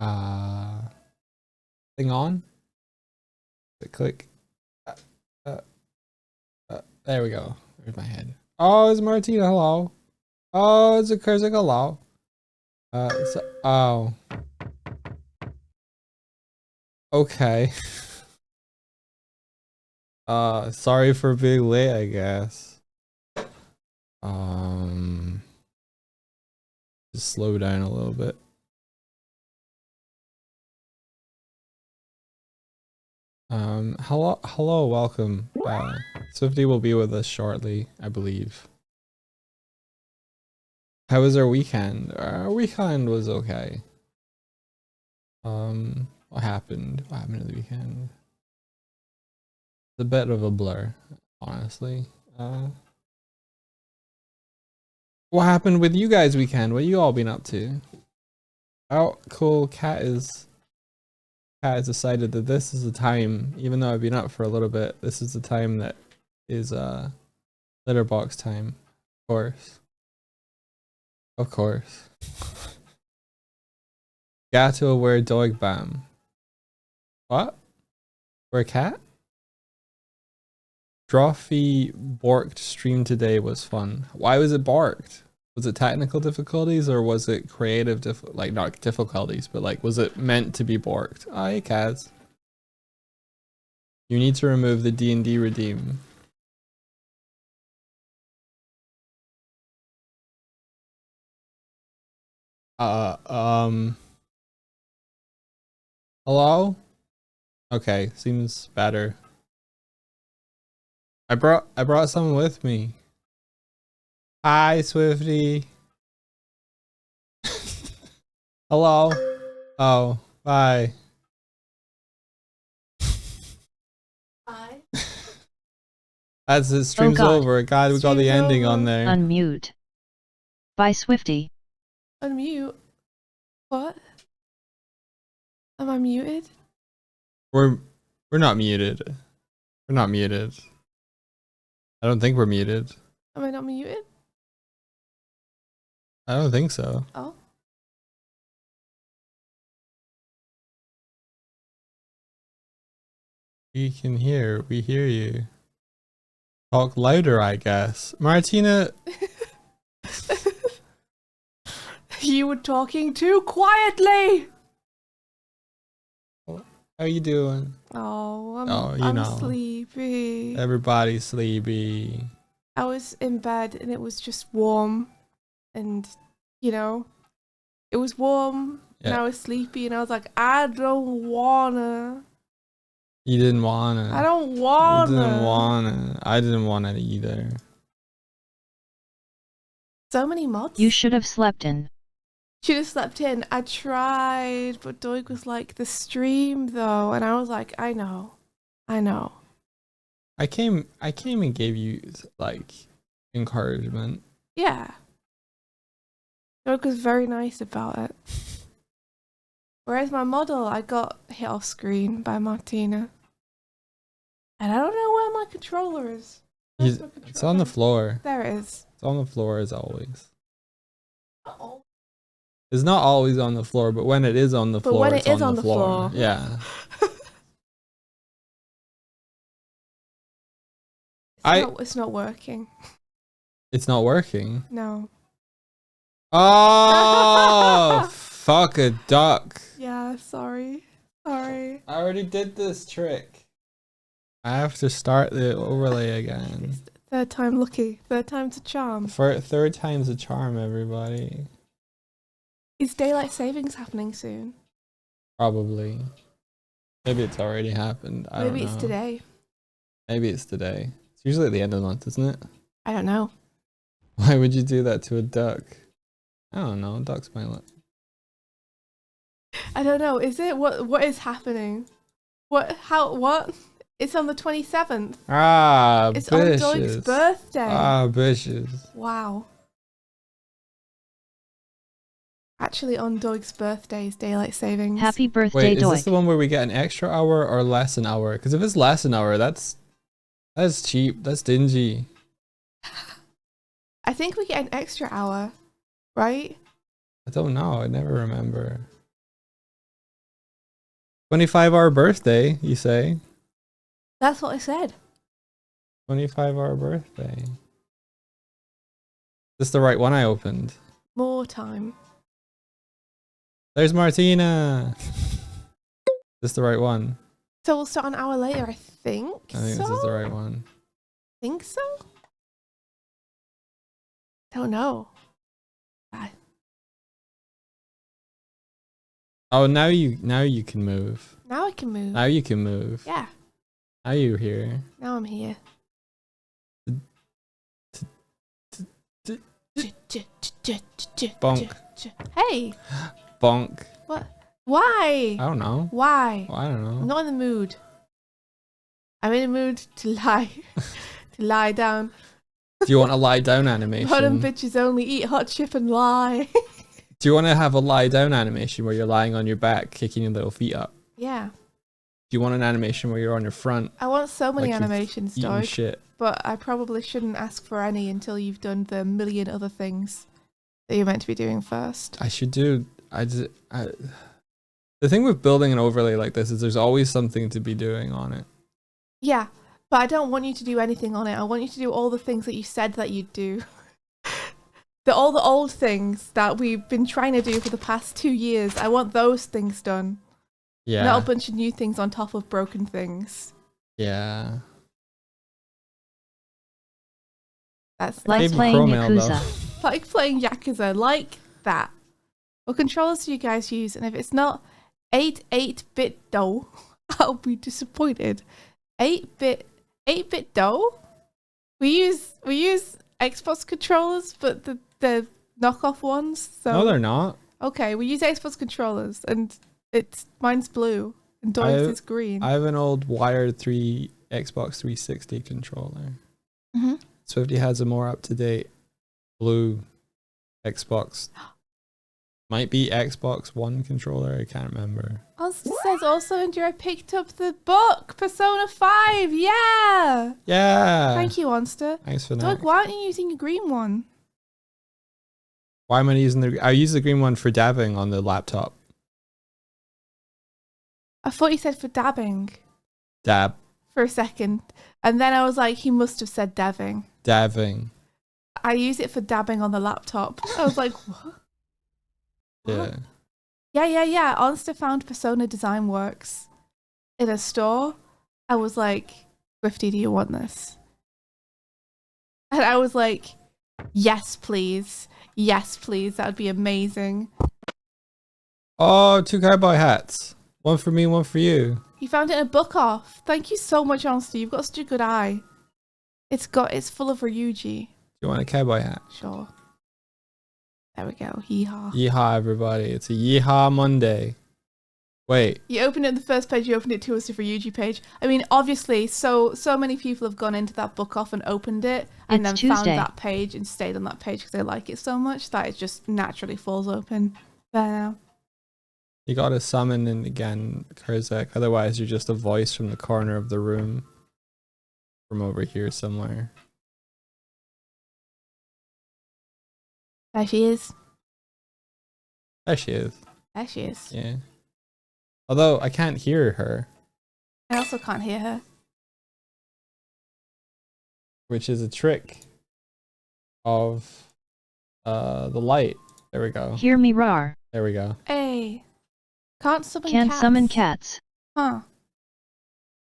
Uh, thing on. Click. Uh, uh, there we go. There's my head. Oh, it's Martina. Hello. Oh, it's a Kurzik. Hello. Oh. Okay. Sorry for being late, I guess. Just slow down a little bit. Hello, welcome. Swifty will be with us shortly, I believe. How was our weekend? Our weekend was okay. What happened? What happened to the weekend? It's a bit of a blur, honestly. What happened with you guys weekend? What you all been up to? Oh, cool. Cat has decided that this is the time, even though I've been up for a little bit, this is the time that is litter box time. Of course. Of course. Gato wear dog bam. What? Wear cat? Drawfee borked stream today was fun. Why was it borked? Was it technical difficulties or was it creative like not difficulties, but like was it meant to be borked? Oh, hey Kaz. You need to remove the D&D redeem. Hello? Okay, seems better. I brought someone with me. Hi, Swifty. Hello. Oh, bye. Hi. As the stream's over, God, we got the ending on there. Unmute. Bye, Swifty. Unmute? What? Am I muted? We're not muted. We're not muted. I don't think we're muted. Am I not muted? I don't think so. Oh. We hear you. Talk louder, I guess. Martina. You were talking too quietly. How you doing? Oh, I'm sleepy. Everybody's sleepy. I was in bed and it was just warm, and you know, it was warm and I was sleepy and I was like, I don't wanna. You didn't wanna. I don't wanna. You didn't wanna. I didn't wanna either. So many mods. You should have slept in. Should have slept in. I tried, but Doig was like, the stream though, and I was like, I know. I came and gave you like encouragement. Yeah. Doig was very nice about it. Whereas my model, I got hit off screen by Martina. And I don't know where my controller is. It's on the floor. There it is. It's on the floor as always. Uh-oh. It's not always on the floor, but when it is on the floor, it's on the floor. Yeah. It's not working. It's not working? No. Oh, fuck a duck. Yeah, sorry. I already did this trick. I have to start the overlay again. Third time lucky. Third time's a charm. Third time's a charm, everybody. Is daylight savings happening soon? Probably. Maybe it's already happened. I don't know. Maybe it's today. Maybe it's today. It's usually at the end of the month, isn't it? I don't know. Why would you do that to a duck? I don't know. Ducks might let. I don't know. Is it? What is happening? What? It's on the 27th. Ah, it's bitches. on Doig's birthday. Ah, bitches. Wow. Actually, on Doig's birthday is daylight savings. Happy birthday, Doig. Is this the one where we get an extra hour or less an hour? Because if it's less an hour, that's cheap. That's dingy. I think we get an extra hour, right? I don't know. I never remember. 25-hour birthday, you say? That's what I said. 25-hour birthday. Is this the right one I opened? More time. There's Martina. Is this the right one? So we'll start an hour later, I think. I think so? this is the right one. Think so? Don't know. Oh, now you can move. Now I can move. Now you can move. Yeah. Now you're here. Now I'm here. Bonk. Hey. Bonk. What? Why? I don't know. Why? Well, I don't I'm know. not in the mood. I'm in the mood to lie. To lie down. Do you want a lie down Bottom animation? bitches only eat hot chip and lie. Do you want to have a lie down animation where you're lying on your back, kicking your little feet up? Yeah. Do you want an animation where you're on your front, I want so many Like you've animations, eating dog. shit? But I probably shouldn't ask for any until you've done the million other things that you're meant to be doing first. I should do. The thing with building an overlay like this is there's always something to be doing on it. Yeah, but I don't want you to do anything on it. I want you to do all the things that you said that you'd do. All the old things that we've been trying to do for the past 2 years. I want those things done. Yeah. Not a bunch of new things on top of broken things. Yeah. That's Like Maybe playing Chrome mail, Yakuza. though. like playing Yakuza, like that. What controllers do you guys use? And if it's not 8-bit dough, I'll be disappointed. 8-bit dough? We use Xbox controllers, but the knockoff ones. So No, they're not. okay, we use Xbox controllers, and mine's blue and Doris is green. I have an old wired Xbox 360 controller. Mm-hmm. Swifty has a more up-to-date blue Xbox. Might be Xbox One controller. I can't remember. Austin says also, Andrew, I picked up the book Persona 5. Yeah. Yeah. Thank you, Onster. Thanks for that. Doug, why aren't you using a green one? Why am I using I use the green one for dabbing on the laptop. I thought you said for dabbing Dab. for a second. And then I was like, he must have said dabbing. Dabbing. I use it for dabbing on the laptop. I was like, what? Yeah. Yeah. Onster found Persona Design Works in a store. I was like, Swifty, do you want this? And I was like, yes, please. Yes, please. That would be amazing. Oh, 2 cowboy hats. One for me, one for you. You found it in a book off. Thank you so much, Onster. You've got such a good eye. It's full of Ryuji. You want a cowboy hat? Sure. There we go. Yeehaw. Yeehaw, everybody. It's a Yeehaw Monday. Wait. You opened it on the first page, you opened it to us for Ryuji page. I mean, obviously, so many people have gone into that book off and opened it and It's then found Tuesday. that page and stayed on that page because they like it so much that it just naturally falls open. There now. You gotta summon in again, Kurzak. Otherwise, you're just a voice from the corner of the room. From over here somewhere. There she is. There she is. There she is. Yeah. Although, I can't hear her. I also can't hear her. Which is a trick of the light. There we go. Hear me roar. There we go. Hey. Can't summon Can't cats. summon cats. Huh.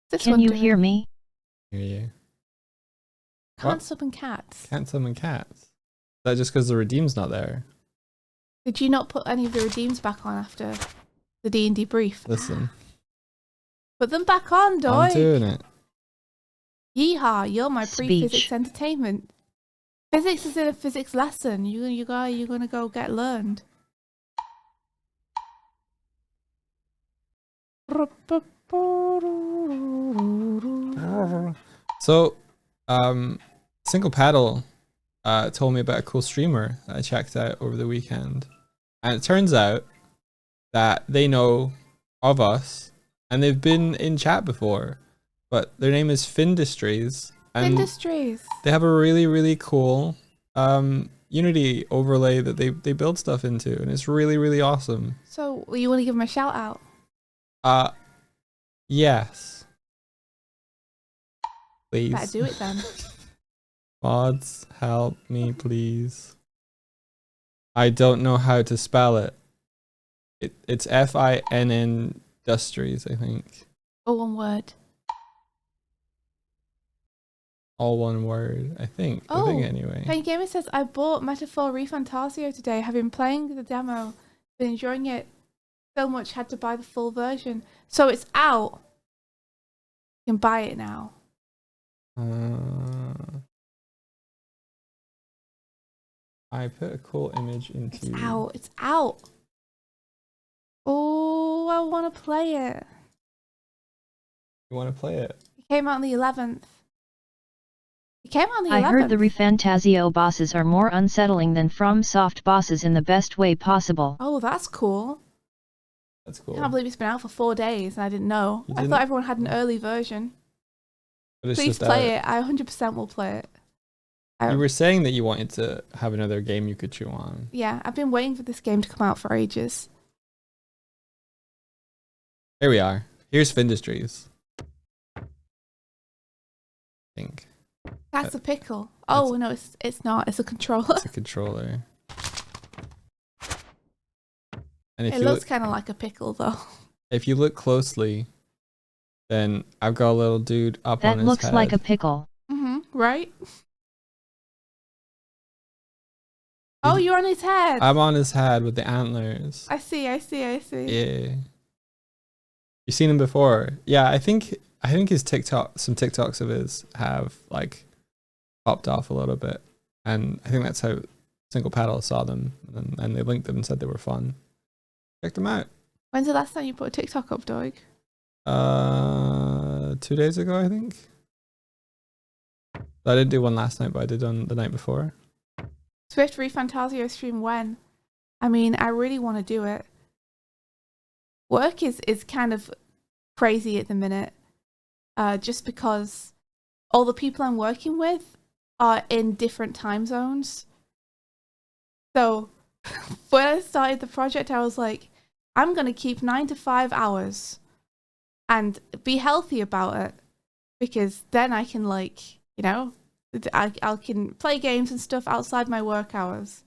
This Can one you doing? hear me? Hear you. Can't What? summon cats. Can't summon cats. Is that just because the redeem's not there? Did you not put any of the redeems back on after the D&D brief? Listen. Put them back on, Doy. I'm doing it. Yeehaw, you're my pre-physics Speech. entertainment. Physics is in a physics lesson. You're gonna go get learned. So, Single Paddle told me about a cool streamer that I checked out over the weekend. And it turns out that they know of us and they've been in chat before. But their name is Findustries. And Industries. they have a really, really cool Unity overlay that they build stuff into. And it's really, really awesome. So, you want to give them a shout out? Yes. Please. Better do it then. Mods, help me, please. I don't know how to spell it. It's Finn Industries, I think. All one word. All one word, I think. I Oh, think anyway. Penny Gamer says, I bought Metaphor ReFantasio today. Have been playing the demo, been enjoying it so much, had to buy the full version. So it's out. You can buy it now. I put a cool image into. It's out. It's out. Oh, I want to play it. You want to play it? It came out on the 11th. It came out on the 11th. I heard the ReFantazio bosses are more unsettling than FromSoft bosses in the best way possible. Oh, that's cool. That's cool. I can't believe it's been out for 4 days and I didn't know. You I didn't? thought everyone had an early version. But it's Please just play out. it. I 100% will play it. You were saying that you wanted to have another game you could chew on. Yeah, I've been waiting for this game to come out for ages. Here we are. Here's Findustries. I think. That's a pickle. Oh, no, it's not. It's a controller. It's a controller. And if It you looks look, kind of like a pickle, though. if you look closely, then I've got a little dude up on That his looks head. like a pickle. Right? Oh, you're on his head. I'm on his head with the antlers. I see. Yeah. You've seen him before. Yeah, I think his some TikToks of his have like popped off a little bit. And I think that's how Single Paddle saw them and they linked them and said they were fun. Check them out. When's the last time you put a TikTok up, Doig? 2 days ago, I think. I didn't do one last night, but I did one the night before. Swift ReFantasio stream when? I mean, I really want to do it. Work is kind of crazy at the minute. Just because all the people I'm working with are in different time zones. So when I started the project, I was like, I'm going to keep 9 to 5 hours and be healthy about it. Because then I can I can play games and stuff outside my work hours.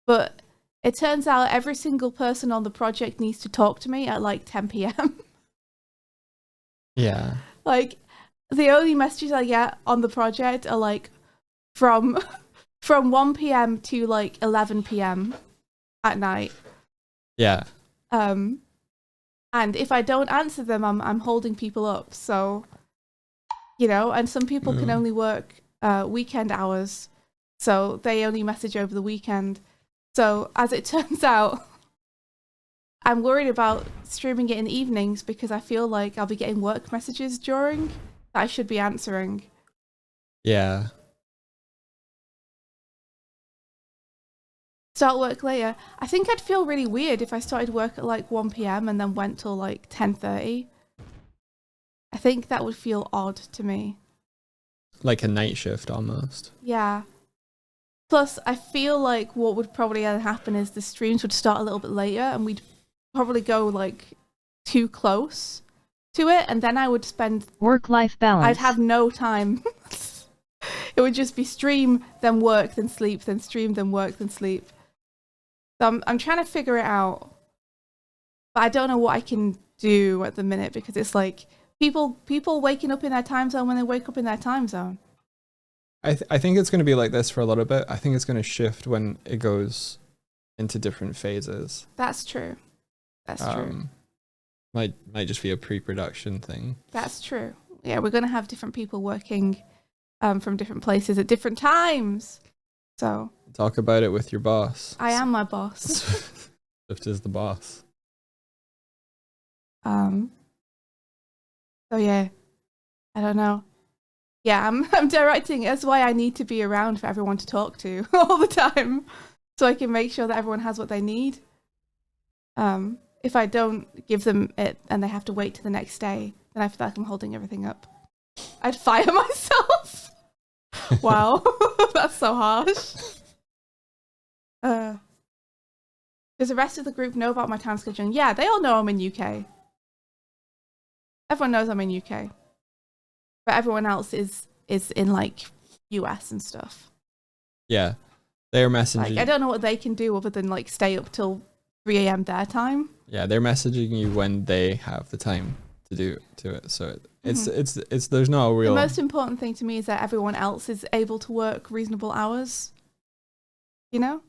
But it turns out every single person on the project needs to talk to me at like 10 p.m. Yeah. Like, the only messages I get on the project are like from 1 p.m. to like 11 p.m. at night. Yeah. And if I don't answer them, I'm holding people up. So, and some people can only work weekend hours, so they only message over the weekend. So as it turns out, I'm worried about streaming it in the evenings because I feel like I'll be getting work messages during that I should be answering. Yeah. Start work later. I think I'd feel really weird if I started work at like 1 p.m. and then went till like 10:30. I think that would feel odd to me. Like a night shift almost. Yeah. Plus, I feel like what would probably happen is the streams would start a little bit later and we'd probably go like too close to it, and then I would spend work-life balance. I'd have no time. It would just be stream, then work, then sleep, then stream, then work, then sleep. So I'm trying to figure it out, but I don't know what I can do at the minute because it's like people waking up in their time zone when they wake up in their time zone. I think it's going to be like this for a little bit. I think it's going to shift when it goes into different phases. That's true. That's true. Might just be a pre-production thing. That's true. Yeah, we're going to have different people working from different places at different times. So Talk about it with your boss. I am my boss. Swift is the boss. So yeah, I don't know. Yeah, I'm directing. That's why I need to be around for everyone to talk to all the time, so I can make sure that everyone has what they need. If I don't give them it and they have to wait till the next day, then I feel like I'm holding everything up. I'd fire myself. Wow, that's so harsh. Does the rest of the group know about my time scheduling? Yeah, they all know I'm in UK. Everyone knows I'm in UK, but everyone else is in like US and stuff. Yeah, they're messaging. Like, I don't know what they can do other than like stay up till 3 a.m. their time. Yeah, they're messaging you when they have the time to do it. So it's there's no real. The most important thing to me is that everyone else is able to work reasonable hours. You know?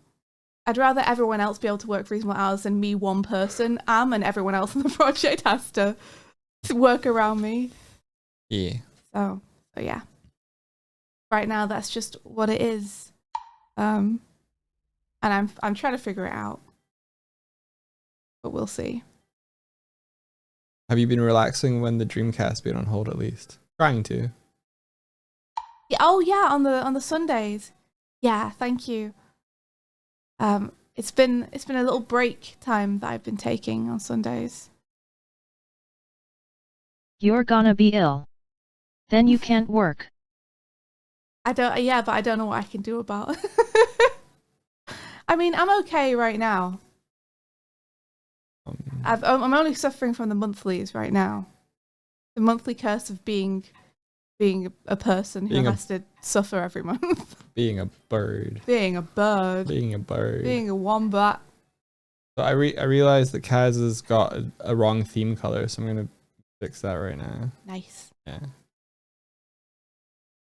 I'd rather everyone else be able to work reasonable hours than me, one person, am, and everyone else on the project has to work around me. Yeah. So yeah. Right now, that's just what it is. And I'm trying to figure it out. But we'll see. Have you been relaxing when the Dreamcast been on hold at least? Trying to. Yeah, oh yeah, on the Sundays. Yeah, thank you. It's been a little break time that I've been taking on Sundays. You're gonna be ill. Then you can't work. But I don't know what I can do about it. I mean, I'm okay right now. I'm only suffering from the monthlies right now. The monthly curse of being a person who has to suffer every month. Being a bird. Being a bird. Being a bird. Being a wombat. So I realized that Kaz has got a wrong theme color, so I'm gonna fix that right now. Nice. Yeah.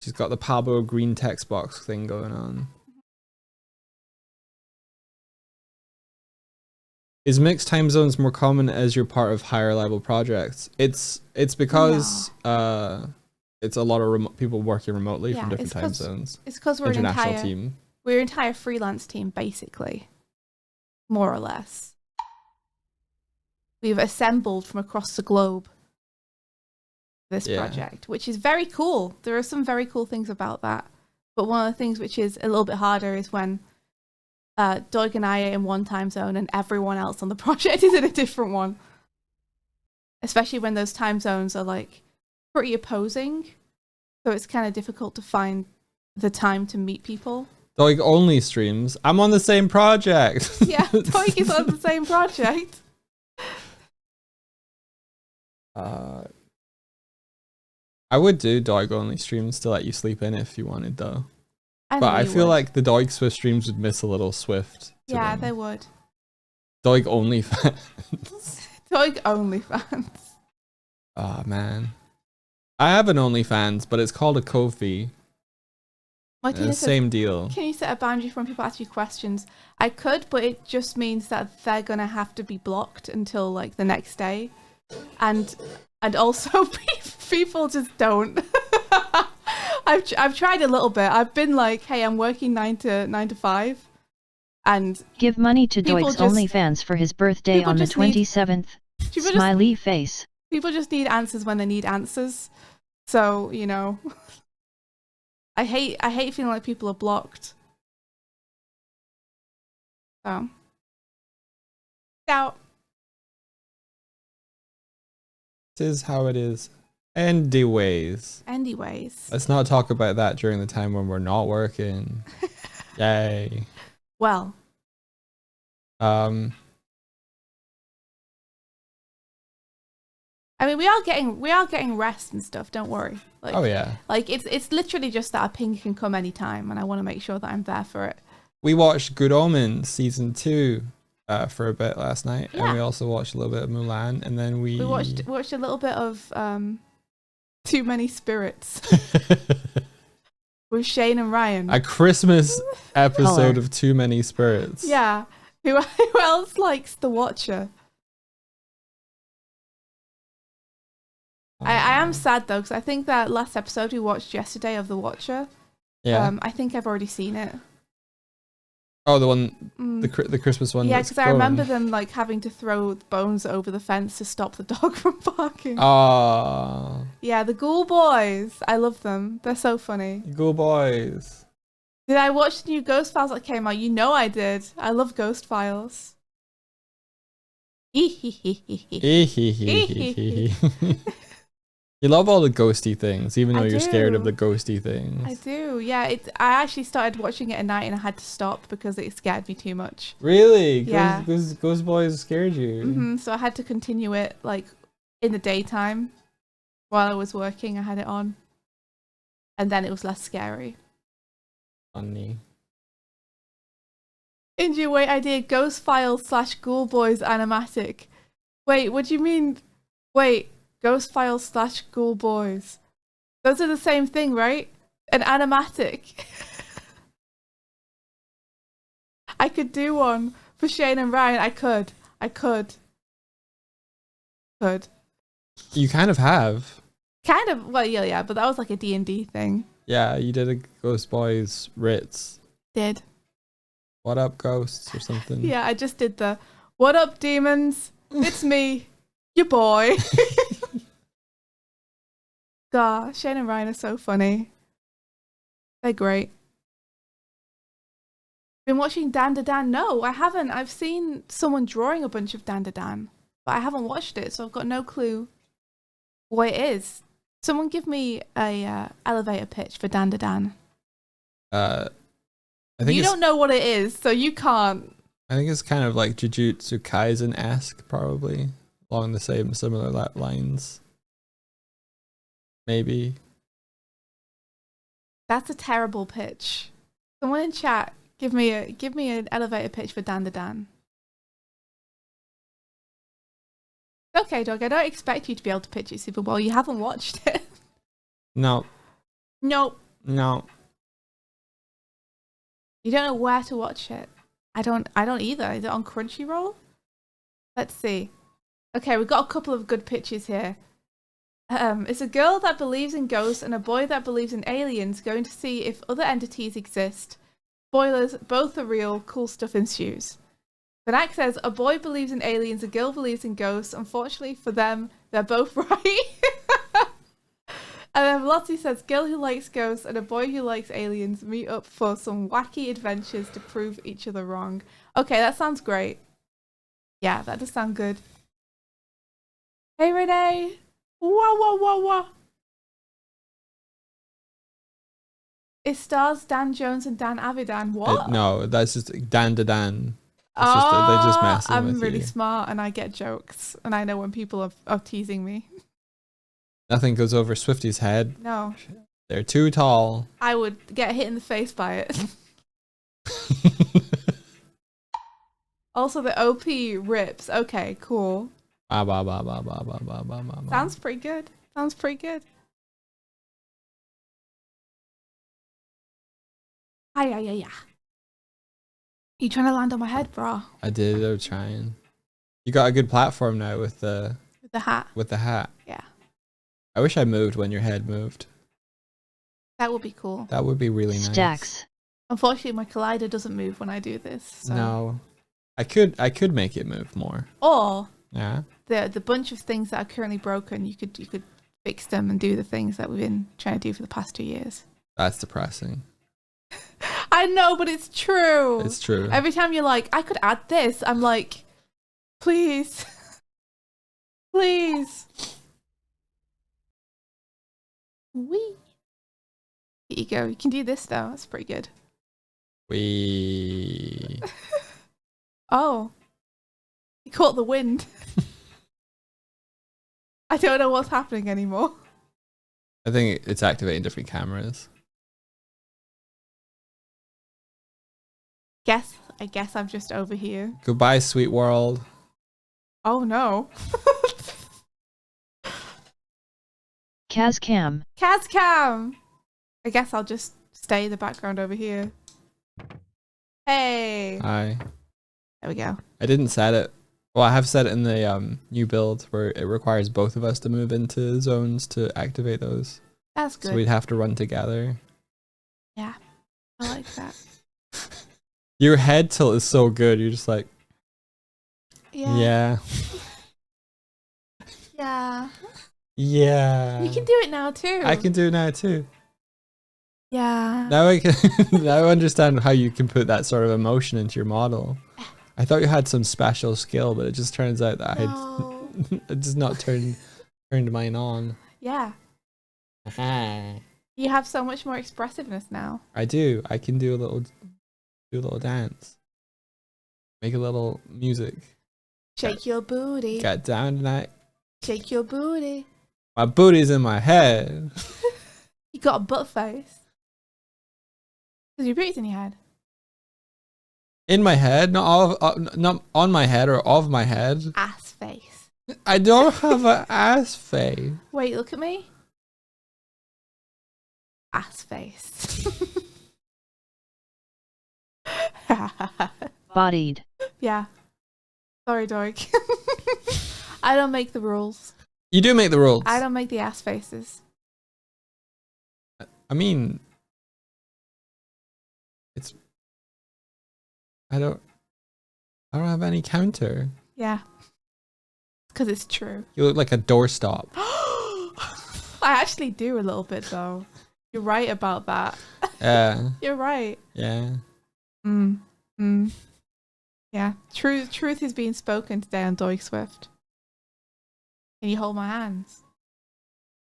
She's got the Pablo green text box thing going on. Is mixed time zones more common as you're part of higher level projects? It's because it's a lot of people working remotely from different time zones. It's because we're international team. We're an entire freelance team, basically, more or less. We've assembled from across the globe this project, which is very cool. There are some very cool things about that. But one of the things which is a little bit harder is when Doig and I are in one time zone and everyone else on the project is in a different one. Especially when those time zones are like pretty opposing. So it's kind of difficult to find the time to meet people. Doig only streams. I'm on the same project. Yeah, Doig is on the same project. I would do Doig only streams to let you sleep in if you wanted though. But I feel would. like the Doig Swift streams would miss a little Swift. Yeah, they would. Doig only fans. Doig only fans. Oh man. I have an OnlyFans, but it's called a Ko-fi. Same deal. Can you set a boundary for when people ask you questions? I could, but it just means that they're gonna have to be blocked until like the next day, and also people just don't. I've tried a little bit. I've been like, hey, I'm working 9 to 5, and give money to Doig's OnlyFans for his birthday on the 27th. Smiley face. People just need answers when they need answers. So, you know, I hate feeling like people are blocked. So, out. This is how it is. Anyways, let's not talk about that during the time when we're not working. Yay. Well. I mean, we are getting rest and stuff. Don't worry. Like, oh yeah. Like it's literally just that a ping can come anytime, and I want to make sure that I'm there for it. We watched Good Omens season 2 for a bit last night, yeah. And we also watched a little bit of Mulan, and then we watched a little bit of Too Many Spirits with Shane and Ryan. A Christmas episode of Too Many Spirits. Yeah. Who else likes The Watcher? I am sad though, because I think that last episode we watched yesterday of The Watcher. Yeah. I think I've already seen it. Oh, the one, the Christmas one. Yeah, because I remember them like having to throw bones over the fence to stop the dog from barking. Oh. Yeah, the Ghoul Boys. I love them. They're so funny. Ghoul Boys. Did I watch the new Ghost Files that came out? You know I did. I love Ghost Files. You love all the ghosty things, even though you're scared of the ghosty things. I do, yeah. I actually started watching it at night and I had to stop because it scared me too much. Really? Yeah. Ghost Boys scared you? So I had to continue it like in the daytime while I was working. I had it on. And then it was less scary. Funny. Injury weight idea, Ghost Files / Ghoul Boys animatic. Wait, what do you mean? Wait, Ghost Files / Ghoul Boys. Those are the same thing, right? An animatic. I could do one for Shane and Ryan. I could. You kind of have. Kind of, well, yeah, but that was like a D&D thing. Yeah, you did a Ghost Boys Ritz. Did. What up, ghosts, or something? Yeah, I just did the, what up, demons? It's me, your boy. God, Shane and Ryan are so funny. They're great. Been watching Dan Da Dan? No, I haven't. I've seen someone drawing a bunch of Dan Da Dan, but I haven't watched it, so I've got no clue what it is. Someone give me a elevator pitch for Dan Da Dan. I think You don't know what it is, so you can't. I think it's kind of like Jujutsu Kaisen-esque, probably along the same similar lines. Maybe. That's a terrible pitch. Someone in chat, give me an elevator pitch for Dan Da Dan. Okay, dog. I don't expect you to be able to pitch it super well. You haven't watched it. No. Nope. No. You don't know where to watch it. I don't either. Is it on Crunchyroll? Let's see. Okay, we've got a couple of good pitches here. It's a girl that believes in ghosts and a boy that believes in aliens going to see if other entities exist. Spoilers, both are real. Cool stuff ensues. Vanak says, a boy believes in aliens, a girl believes in ghosts. Unfortunately for them, they're both right. And then Lottie says, girl who likes ghosts and a boy who likes aliens meet up for some wacky adventures to prove each other wrong. Okay, that sounds great. Yeah, that does sound good. Hey, Renee. Wah. It stars Dan Jones and Dan Avidan. What? No, that's just Dan Da Dan. It's just, they're just messing I'm with really you. smart and I get jokes. And I know when people are teasing me. Nothing goes over Swifty's head. No. They're too tall. I would get hit in the face by it. Also, the OP rips. Okay, cool. Sounds pretty good. Sounds pretty good. Yeah. You trying to land on my head, bro? I did. I was trying. You got a good platform now with the With the hat. with the hat. Yeah. I wish I moved when your head moved. That would be cool. That would be really nice. Stacks. Unfortunately, my collider doesn't move when I do this. So. No, I could make it move more. Or Yeah. the bunch of things that are currently broken, you could fix them and do the things that we've been trying to do for the past 2 years. That's depressing. I know, but it's true. It's true. Every time you're like, I could add this, I'm like, please. Please. Wee. Here you go. You can do this though. That's pretty good. We. Oh. You caught the wind. I don't know what's happening anymore. I think it's activating different cameras. I guess I'm just over here. Goodbye, sweet world. Oh no. Kazcam. Kazcam! I guess I'll just stay in the background over here. Hey! Hi. There we go. I didn't set it. Well, I have set it in the new build where it requires both of us to move into zones to activate those. That's good. So we'd have to run together. Yeah. I like that. Your head tilt is so good. You're just like, Yeah. yeah. Yeah. Yeah. You can do it now too. I can do it now too. Yeah. Now I can. Now I understand how you can put that sort of emotion into your model. I thought you had some special skill, but it just turns out that No. I just not turned mine on. Yeah. You have so much more expressiveness now. I do. I can do a little dance. Make a little music. Shake your booty. Get down tonight. Shake your booty. My booty's in my head. You got a butt face. Because your booty's in your head. In my head, not on my head or of my head. Ass face. I don't have an ass face. Wait, look at me. Ass face. Bodied. Yeah. Sorry, Dork. I don't make the rules. You do make the rules. I don't make the ass faces. I mean, I don't have any counter. Yeah. Because it's true. You look like a doorstop. I actually do a little bit though. You're right about that. Yeah. You're right. Yeah. Yeah. Truth is being spoken today on Doig Swift. Can you hold my hands?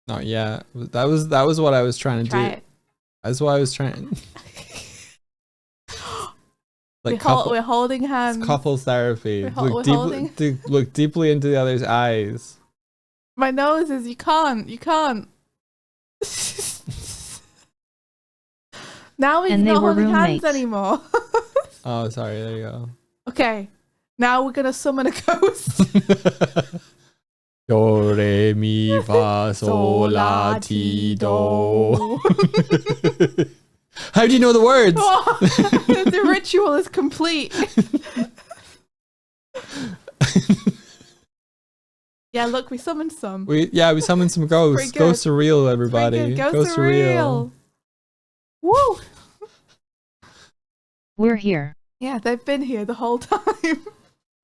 Not yet. That was what I was trying to Try do. it. That's what I was trying. Like We're holding hands. it's couples therapy. We're holding. Look deeply into the other's eyes. My nose is you can't. Now we're And they not were holding hands roommates. anymore. Oh, sorry. There you go. Okay. Now we're gonna summon a ghost. Do re mi fa sol la ti do. How do you know the words? The ritual is complete. Yeah, look, we summoned some. We summoned some ghosts. Pretty good. Ghosts are real, everybody. Ghosts are real. Woo! We're here. Yeah, they've been here the whole time.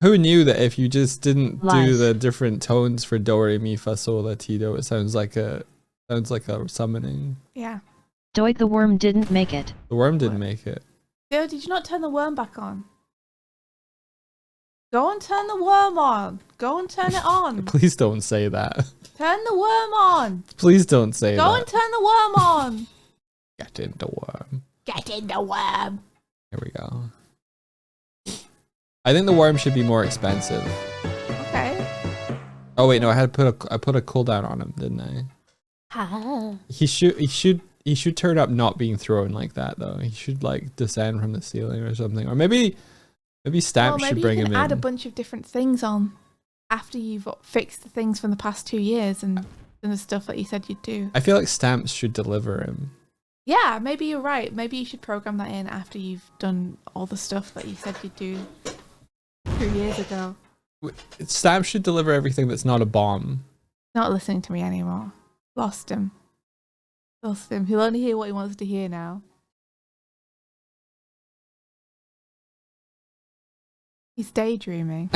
Who knew that if you just didn't do Lies. the different tones for do re mi fa sol la ti do, it sounds like a summoning. Yeah. Doig the worm didn't make it. The worm didn't make it. Did you not turn the worm back on? Go and turn the worm on. Go and turn it on. Please don't say that. Turn the worm on. Please don't say Go that. and turn the worm on. Get in the worm. Get in the worm. Here we go. I think the worm should be more expensive. Okay. Oh wait, no, I put a cooldown on him, didn't I? He should turn up not being thrown like that though. He should like descend from the ceiling or something. Or maybe Stamp should bring you him can add a in. bunch of different things on after you've fixed the things from the past 2 years and the stuff that you said you'd do. I feel like Stamps should deliver him. Yeah, maybe you're right. Maybe you should program that in after you've done all the stuff that you said you'd do 2 years ago. Stamps should deliver everything that's not a bomb. Not listening to me anymore. Lost him. He'll only hear what he wants to hear now. He's daydreaming.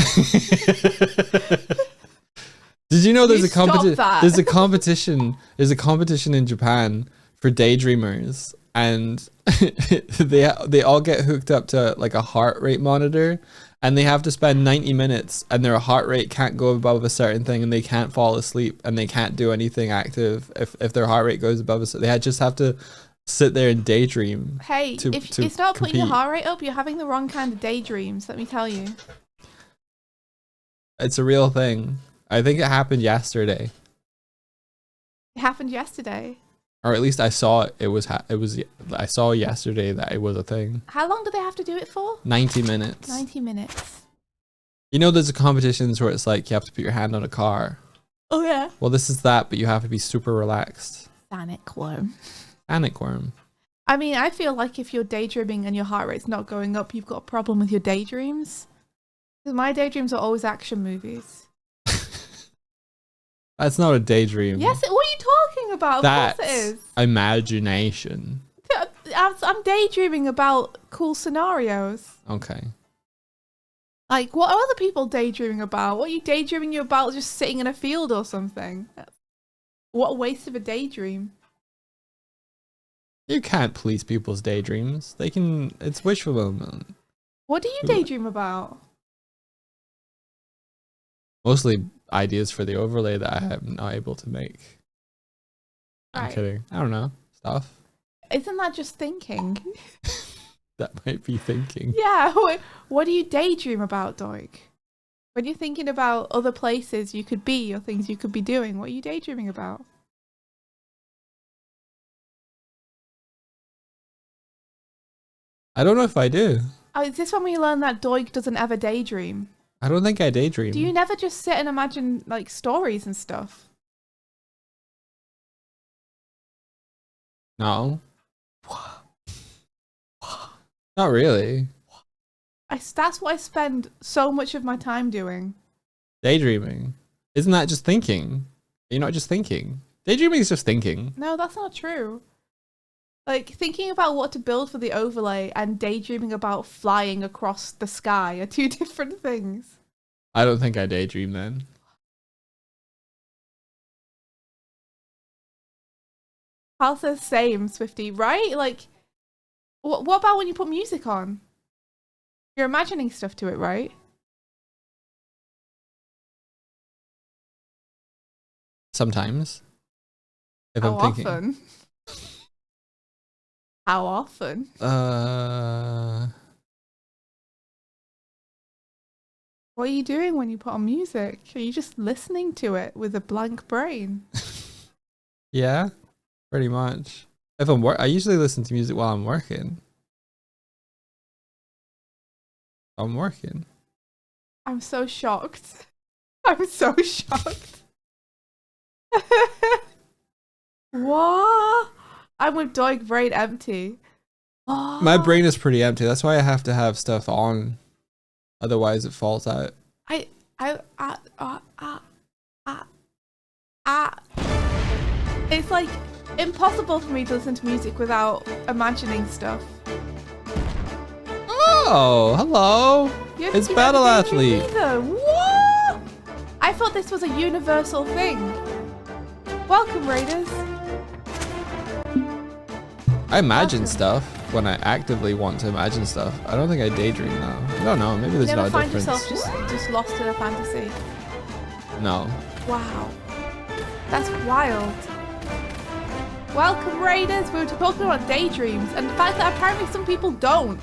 Did you know there's You a competition? stop that. There's a competition in Japan for daydreamers, and they all get hooked up to like a heart rate monitor, and they have to spend 90 minutes, and their heart rate can't go above a certain thing, and they can't fall asleep, and they can't do anything active if their heart rate goes above a. They just have to sit there and daydream. Hey, to if it's not putting your compete. heart rate up, you're having the wrong kind of daydreams, let me tell you. It's a real thing. I think it happened yesterday, It happened yesterday. or at least I saw it. I saw yesterday that it was a thing. How long do they have to do it for? 90 minutes. 90 minutes. You know, there's a competitions where it's like you have to put your hand on a car. Oh, yeah. Well, this is that, but you have to be super relaxed. Sanic worm. Panic worm. I mean, I feel like if you're daydreaming and your heart rate's not going up, you've got a problem with your daydreams. Because my daydreams are always action movies. That's not a daydream. Yes, what are you talking about? Of course it That's is. imagination. I'm daydreaming about cool scenarios. Okay. Like, what are other people daydreaming about? What are you daydreaming about just sitting in a field or something? What a waste of a daydream. You can't police people's daydreams. They can. It's wish fulfillment. What do you daydream about? Mostly ideas for the overlay that I am not able to make. I'm Right. kidding. I don't know. Stuff. Isn't that just thinking? That might be thinking. Yeah. What do you daydream about, Doig? When you're thinking about other places you could be or things you could be doing, what are you daydreaming about? I don't know if I do. Oh, is this when we learn that Doig doesn't ever daydream? I don't think I daydream. Do you never just sit and imagine like stories and stuff? No. Not really. That's what I spend so much of my time doing. Daydreaming. Isn't that just thinking? You're not just thinking. Daydreaming is just thinking. No, that's not true. Like, thinking about what to build for the overlay and daydreaming about flying across the sky are two different things. I don't think I daydream then. Hal says same, Swifty, right? Like, what about when you put music on? You're imagining stuff to it, right? Sometimes. If How I'm thinking. often? How often? What are you doing when you put on music? Are you just listening to it with a blank brain? Yeah, pretty much. If I usually listen to music while I'm working. I'm working. I'm so shocked. I'm so shocked. What? I'm with Doig brain empty. My brain is pretty empty. That's why I have to have stuff on. Otherwise it falls out. It's like impossible for me to listen to music without imagining stuff. Oh, hello. It's Battle Athlete. What? I thought this was a universal thing. Welcome, Raiders. I imagine stuff when I actively want to imagine stuff. I don't think I daydream though. I don't know. Maybe there's Never not a find difference. yourself just lost in a fantasy. No. Wow. That's wild. Welcome, Raiders. We were talking about daydreams and the fact that apparently some people don't.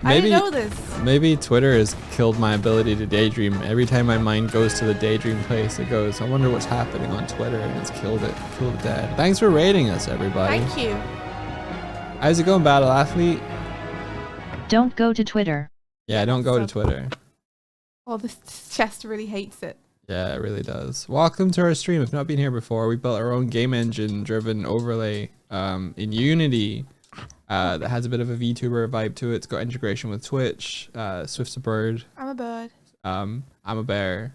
I didn't know this. Maybe Twitter has killed my ability to daydream. Every time my mind goes to the daydream place, it goes, I wonder what's happening on Twitter, and it's killed it dead. Thanks for rating us, everybody. Thank you. How's it going, Battle Athlete? Don't go to Twitter. Yeah, don't go to Twitter. Oh, this chest really hates it. Yeah, it really does. Welcome to our stream. If not been here before, we built our own game engine driven overlay in Unity that has a bit of a VTuber vibe to it. It's got integration with Twitch. Swift's a bird. I'm a bird. I'm a bear.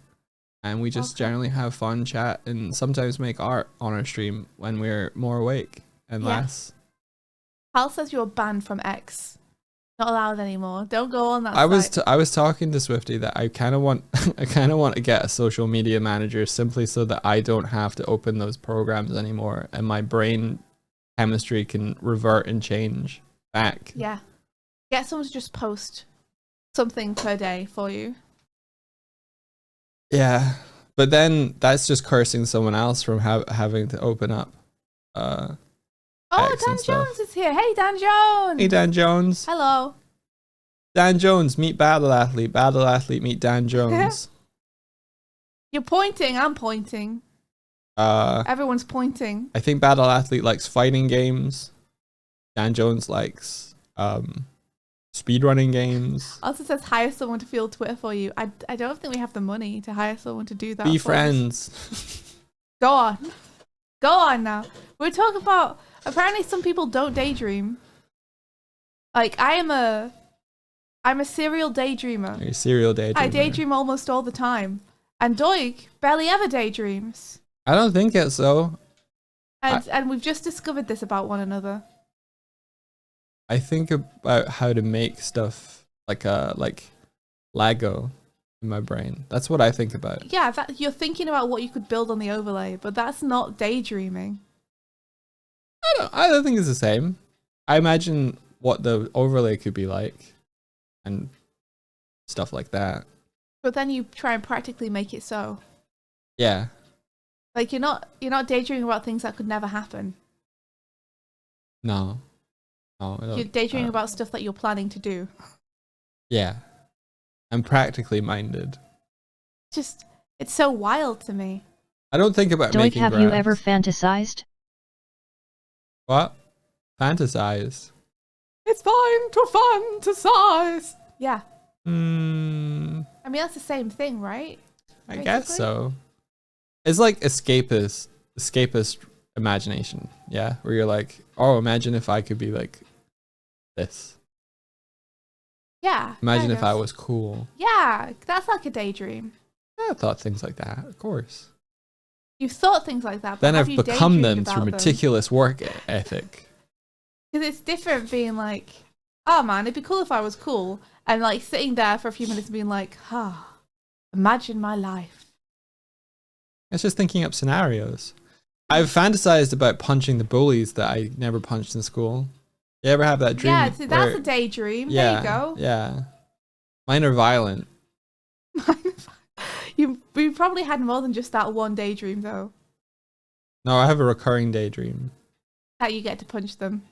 And we just generally have fun, chat, and sometimes make art on our stream when we're more awake and less. Hal says you're banned from X. Not allowed anymore. Don't go on that site. I was talking to Swifty that I kind of want to get a social media manager simply so that I don't have to open those programs anymore and my brain chemistry can revert and change back. Yeah. Get someone to just post something per day for you. Yeah, but then that's just cursing someone else from having to open up. Oh, Dan Jones is here. Hey, Dan Jones. Hey, Dan Jones. Hello. Dan Jones, meet Battle Athlete. Battle Athlete, meet Dan Jones. You're pointing. I'm pointing. Everyone's pointing. I think Battle Athlete likes fighting games. Dan Jones likes speedrunning games. Also says hire someone to field Twitter for you. I don't think we have the money to hire someone to do that. Be for friends. us. Go on. Go on now. We're talking about apparently some people don't daydream. Like I'm a serial daydreamer. You're a serial daydreamer. I daydream almost all the time. And Doig barely ever daydreams. I don't think it's so. And we've just discovered this about one another. I think about how to make stuff like Lego in my brain. That's what I think about. Yeah, you're thinking about what you could build on the overlay, but that's not daydreaming. I don't think it's the same. I imagine what the overlay could be like and stuff like that. But then you try and practically make it so. Yeah. Like you're not daydreaming about things that could never happen. No. You're daydreaming about stuff that you're planning to do. Yeah. I'm practically minded. Just, it's so wild to me. I don't think about Doik, making have you ever graphs. fantasized? What? Fantasize? It's fine to fantasize. Yeah. Hmm. I mean, that's the same thing, right? I guess Basically. so. It's like escapist imagination. Yeah, where you're like, oh, imagine if I could be like this. Yeah. Imagine kind if of. I was cool. Yeah, that's like a daydream. I thought things like that, of course. You've thought things like that, but Then have I've you become daydreamed them about through them? meticulous work ethic. Because it's different being like, oh man, it'd be cool if I was cool. And like sitting there for a few minutes and being like, imagine my life. It's just thinking up scenarios. I've fantasized about punching the bullies that I never punched in school. You ever have that dream? Yeah, so that's where- a daydream. yeah, There you go. Yeah. Mine are violent. You probably had more than just that one daydream though. No, I have a recurring daydream. That you get to punch them.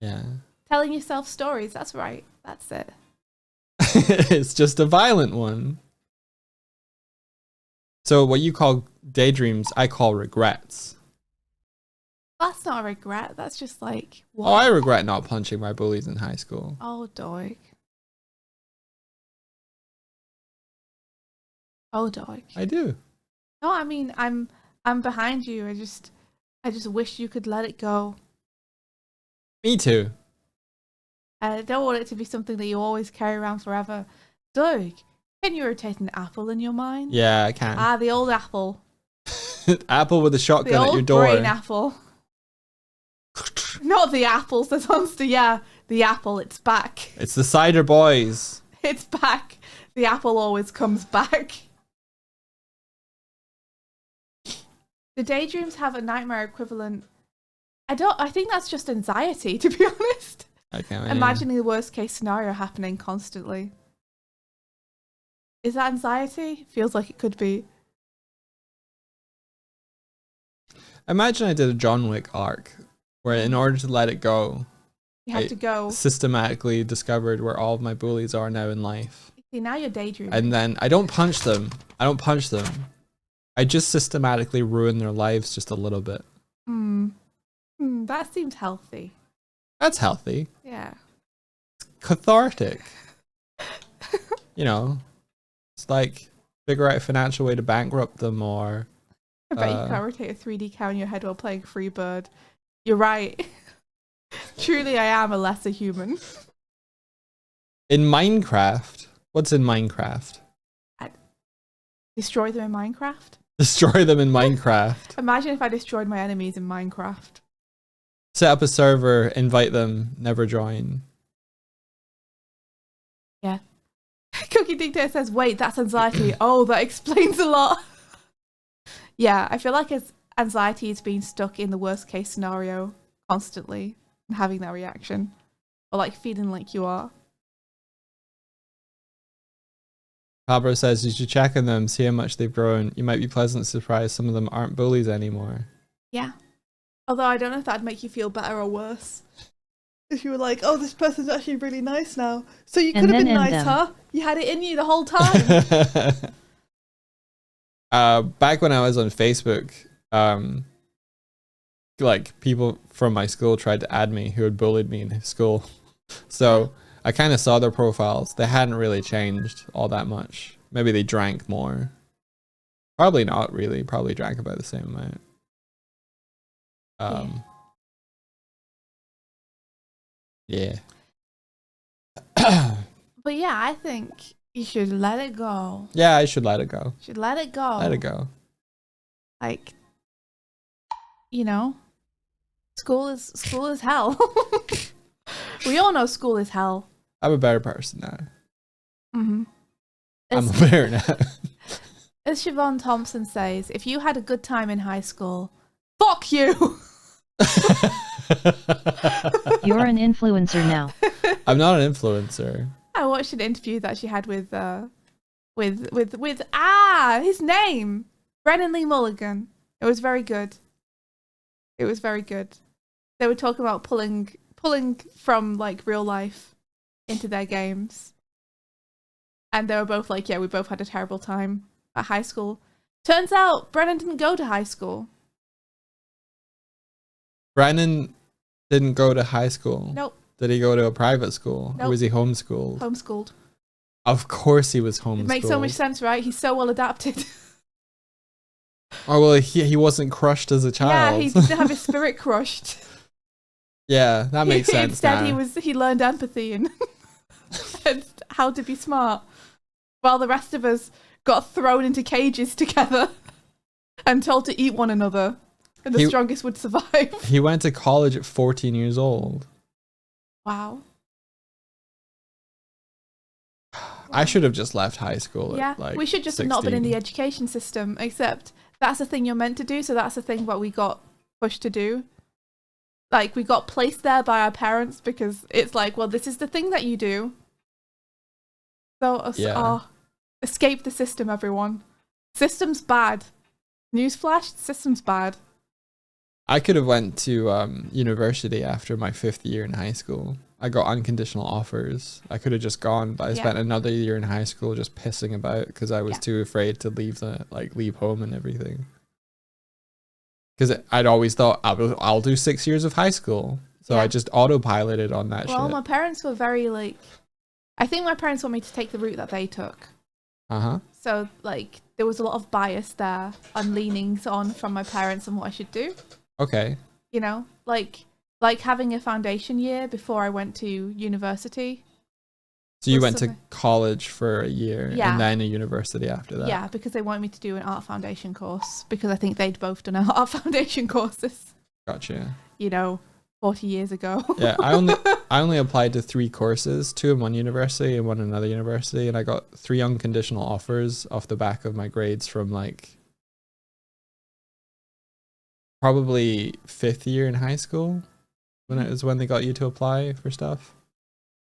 Yeah. Telling yourself stories, that's right. That's it. It's just a violent one. So what you call daydreams, I call regrets. That's not a regret. That's just like, what? Oh, I regret not punching my bullies in high school. Oh, Doig. Oh, Doig. I do. No, I mean, I'm behind you. I just wish you could let it go. Me too. I don't want it to be something that you always carry around forever. Doug, can you rotate an apple in your mind? Yeah, I can. Ah, the old apple. Apple with a The shotgun at your old door. brain apple. Not the apples, the monster, yeah. The apple, it's back. It's the cider boys. It's back. The apple always comes back. The daydreams have a nightmare equivalent. I think that's just anxiety, to be honest. Okay, yeah. Imagining the worst case scenario happening constantly. Is that anxiety? Feels like it could be. Imagine I did a John Wick arc where in order to let it go, You have I to go. systematically discovered where all of my bullies are now in life. See, now you're daydreaming. And then I don't punch them. I just systematically ruin their lives just a little bit. That seems healthy. That's healthy. Yeah. Cathartic. You know, it's like figure out a financial way to bankrupt them or I bet you can't rotate a 3D cow in your head while playing Freebird. You're right. Truly, I am a lesser human. in Minecraft. What's in Minecraft? Destroy them in Minecraft? Destroy them in Minecraft. Imagine if I destroyed my enemies in Minecraft. Set up a server, invite them, never join. Yeah. Cookie Dictator says, wait, that's anxiety. Oh, that explains a lot. Yeah, I feel like it's anxiety is being stuck in the worst case scenario constantly and having that reaction. Or like feeling like you are. Pablo says you should check on them, see how much they've grown. You might be pleasantly surprised some of them aren't bullies anymore. Yeah. Although I don't know if that'd make you feel better or worse. If you were like, oh, this person's actually really nice now. So you And could have then been end nice, them. huh? You had it in you the whole time. Back when I was on Facebook, like people from my school tried to add me who had bullied me in school. So I kind of saw their profiles. They hadn't really changed all that much. Maybe they drank more. Probably not really. Probably drank about the same amount. Yeah. But yeah, I think you should let it go. Yeah, I should let it go. Should let it go. Let it go. Like, you know, school is hell. We all know school is hell. I'm a better person now. Mm-hmm. I'm a better now. As Siobhan Thompson says, if you had a good time in high school, fuck you. You're an influencer now. I'm not an influencer. I watched an interview that she had with his name, Brennan Lee Mulligan. It was very good. It was very good. They were talking about pulling from like real life into their games, and they were both like, "Yeah, we both had a terrible time at high school. Turns out Brennan didn't go to high school. Brennan didn't go to high school. Nope. Did he go to a private school? Nope. Or was he homeschooled? Homeschooled. Of course he was homeschooled. It makes so much sense, right? He's so well adapted. Oh, well, he wasn't crushed as a Yeah, child. he didn't have his spirit crushed. Yeah, that makes sense. Instead, now. he learned empathy and, and how to be smart, while the rest of us got thrown into cages together and told to eat one another, and the strongest would survive. He went to college at 14 years old. Wow. I should have just left high school. Yeah, at like we should just 16. have not been in the education system, except that's the thing you're meant to do, so that's the thing what we got pushed to do. Like, we got placed there by our parents because it's like, well, this is the thing that you do. So, escape the system, everyone. System's bad. Newsflash, system's bad. I could have went to university after my 5th year in high school. I got unconditional offers. I could have just gone, but I spent another year in high school just pissing about because I was too afraid to leave home and everything. Because I'd always thought I'll do 6 years of high school, so I just autopiloted on that shit. Well, my parents were very like, I think my parents want me to take the route that they took. So like there was a lot of bias there on leanings on from my parents on what I should do. Okay. You know, like having a foundation year before I went to university. So you went to college for a year and then a university after that? Yeah, because they wanted me to do an art foundation course because I think they'd both done art foundation courses. Gotcha. You know, 40 years ago. Yeah, I only applied to 3 courses, 2 in one university and 1 in another university, and I got 3 unconditional offers off the back of my grades from like probably 5th year in high school when it was when they got you to apply for stuff.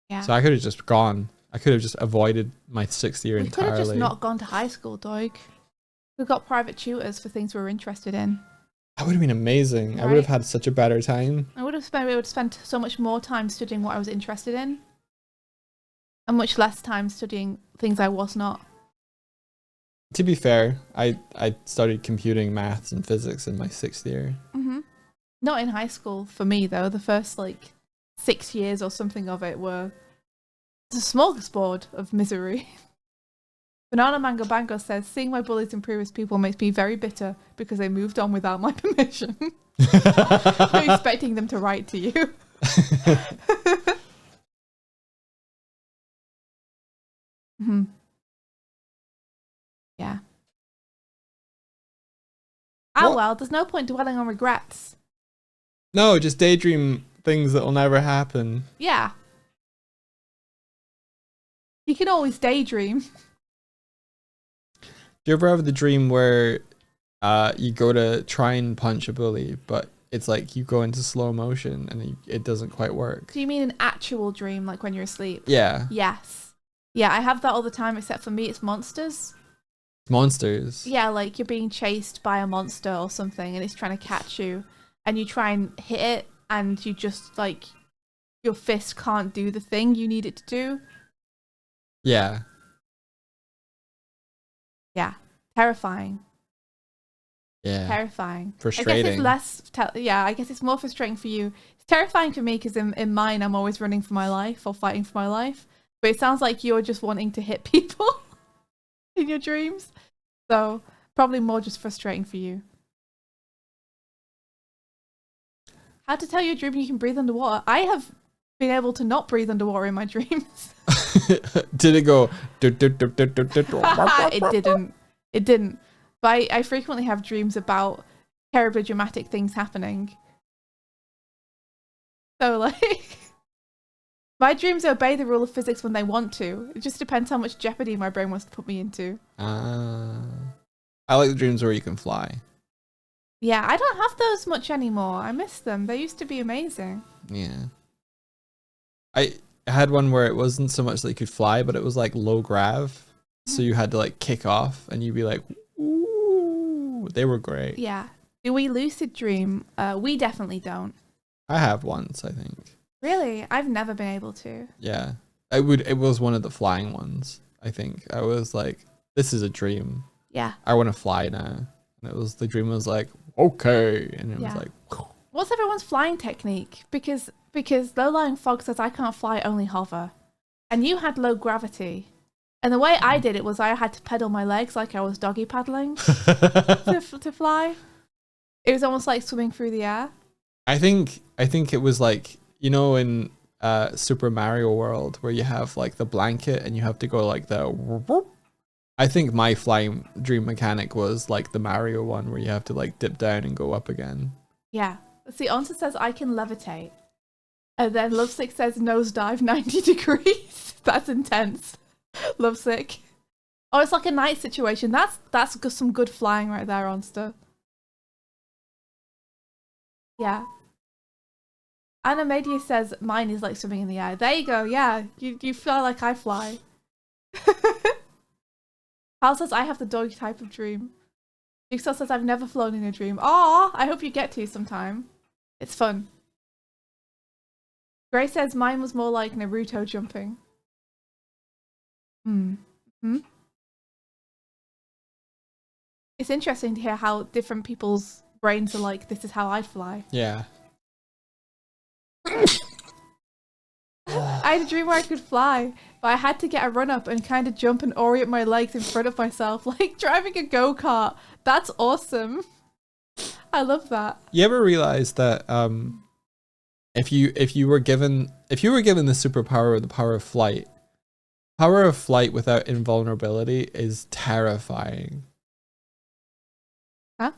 Yeah. So I could have just gone. I could have just avoided my 6th year entirely. We could have just not gone to high school, Doig. We got private tutors for things we were interested in. That would have been amazing. Right? I would have had such a better time. I would have spent so much more time studying what I was interested in, and much less time studying things I was not. To be fair, I studied computing, maths, and physics in my 6th year. Not in high school for me though. The first 6 years or something of it were a smorgasbord of misery. Banana Mango Bango says, seeing my bullies improve as people makes me very bitter because they moved on without my permission. I'm expecting them to write to you. Yeah. Well, there's no point dwelling on regrets. No, just daydream things that will never happen. Yeah. You can always daydream. Do you ever have the dream where you go to try and punch a bully, but it's like you go into slow motion and it doesn't quite work? Do you mean an actual dream, like when you're asleep? Yeah. Yes. Yeah, I have that all the time, except for me, it's monsters. Monsters? Yeah, like you're being chased by a monster or something and it's trying to catch you, and you try and hit it and you just your fist can't do the thing you need it to do. Yeah. Yeah. Terrifying. Yeah. Terrifying. Frustrating. I guess it's I guess it's more frustrating for you. It's terrifying for me because in mine, I'm always running for my life or fighting for my life. But it sounds like you're just wanting to hit people in your dreams. So probably more just frustrating for you. How to tell your dream you can breathe underwater? I have been able to not breathe underwater in my dreams. Did it go? It didn't. It didn't. But I frequently have dreams about terribly dramatic things happening. So my dreams obey the rule of physics when they want to. It just depends how much jeopardy my brain wants to put me into. I like the dreams where you can fly. Yeah, I don't have those much anymore. I miss them. They used to be amazing. Yeah. I had one where it wasn't so much that you could fly, but it was like low grav. So you had to kick off and you'd be like, ooh, they were great. Yeah. Do we lucid dream? We definitely don't. I have once, I think. Really? I've never been able to. Yeah. It was one of the flying ones, I think. I was like, this is a dream. Yeah. I want to fly now. And the dream was like, okay. And it was like, what's everyone's flying technique? Because low-lying fog says I can't fly, only hover. And you had low gravity. And the way I did it was I had to pedal my legs like I was doggy paddling to fly. It was almost like swimming through the air. I think it was like, you know, in Super Mario World where you have like the blanket and you have to go like the whoop. I think my flying dream mechanic was like the Mario one where you have to like dip down and go up again. Yeah. See, Onsa says I can levitate. And then Lovesick says nosedive 90 degrees. That's intense. Lovesick. Oh, it's like a night situation. That's some good flying right there, Onsta. Yeah. Animadia says mine is like swimming in the air. There you go. Yeah, you feel like I fly. Hal says I have the dog type of dream. Jigsaw says I've never flown in a dream. Aw, I hope you get to sometime. It's fun. Gray says mine was more like Naruto jumping. It's interesting to hear how different people's brains are like, this is how I'd fly. Yeah. I had a dream where I could fly, but I had to get a run up and kind of jump and orient my legs in front of myself, like driving a go-kart. That's awesome. I love that. You ever realize that if you were given the superpower or the power of flight without invulnerability is terrifying. Huh?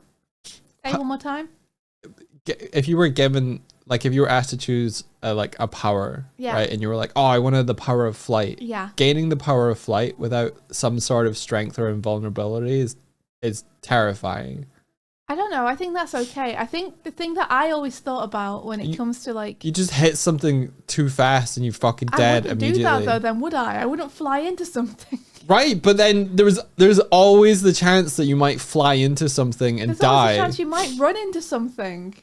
Say one more time. If you were given, like, if you were asked to choose like a power, right, and you were like, oh, I wanted the power of flight. Yeah. Gaining the power of flight without some sort of strength or invulnerability is terrifying. I don't know. I think that's okay. I think the thing that I always thought about when it comes to like... You just hit something too fast and you're fucking dead immediately. I wouldn't do that though, then would I? I wouldn't fly into something. Right, but then there's always the chance that you might fly into something and die. There's always a chance you might run into something.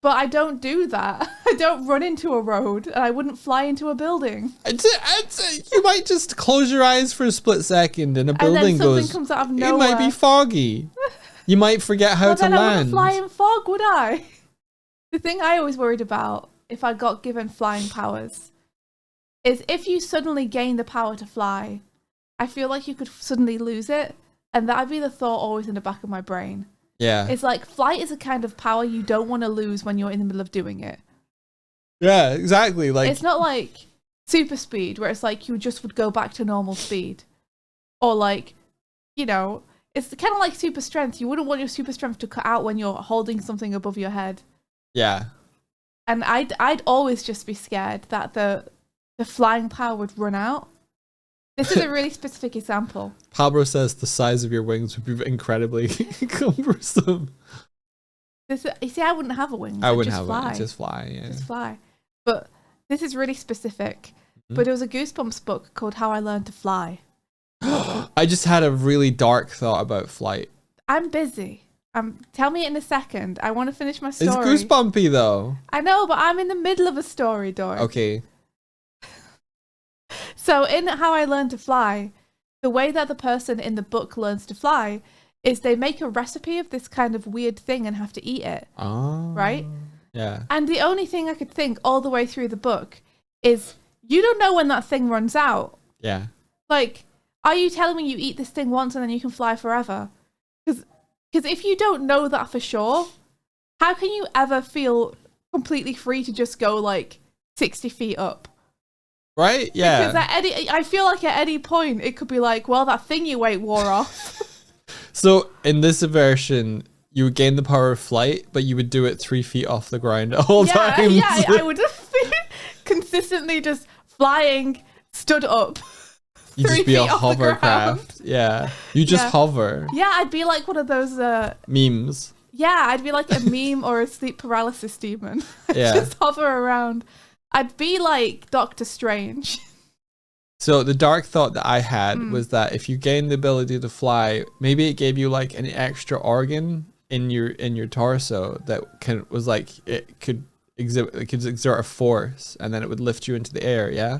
But I don't do that. I don't run into a road and I wouldn't fly into a building. You might just close your eyes for a split second and a building goes... comes out of nowhere. It might be foggy. You might forget how to land. I wouldn't fly in fog, would I? The thing I always worried about if I got given flying powers is if you suddenly gain the power to fly, I feel like you could suddenly lose it. And that'd be the thought always in the back of my brain. Yeah. It's like flight is a kind of power you don't want to lose when you're in the middle of doing it. Yeah, exactly. Like, it's not like super speed where it's like you just would go back to normal speed. Or like, you know... It's kind of like super strength. You wouldn't want your super strength to cut out when you're holding something above your head. Yeah. And I'd always just be scared that the flying power would run out. This is a really specific example. Pablo says the size of your wings would be incredibly cumbersome. You see, I wouldn't have a wing. I wouldn't have a wing. Just fly. Yeah. Just fly. But this is really specific. Mm-hmm. But there was a Goosebumps book called How I Learned to Fly. I just had a really dark thought about flight. I'm busy. Tell me in a second. I want to finish my story. It's goosebumpy though. I know, but I'm in the middle of a story, Dork. Okay. So in How I Learned to Fly, the way that the person in the book learns to fly is they make a recipe of this kind of weird thing and have to eat it. Oh. Right? Yeah. And the only thing I could think all the way through the book is you don't know when that thing runs out. Yeah. Like... Are you telling me you eat this thing once and then you can fly forever? Because if you don't know that for sure, how can you ever feel completely free to just go like 60 feet up? Right? Yeah. Because I feel like at any point it could be like, well, that thing you ate wore off. So in this version, you would gain the power of flight, but you would do it 3 feet off the ground at all times. Yeah, I would just be consistently just flying, stood up. You just be a hovercraft. Yeah. You just hover. Yeah, I'd be like one of those memes. Yeah, I'd be like a meme or a sleep paralysis demon. I'd just hover around. I'd be like Doctor Strange. So the dark thought that I had was that if you gain the ability to fly, maybe it gave you like an extra organ in your torso that it could exert a force and then it would lift you into the air, yeah?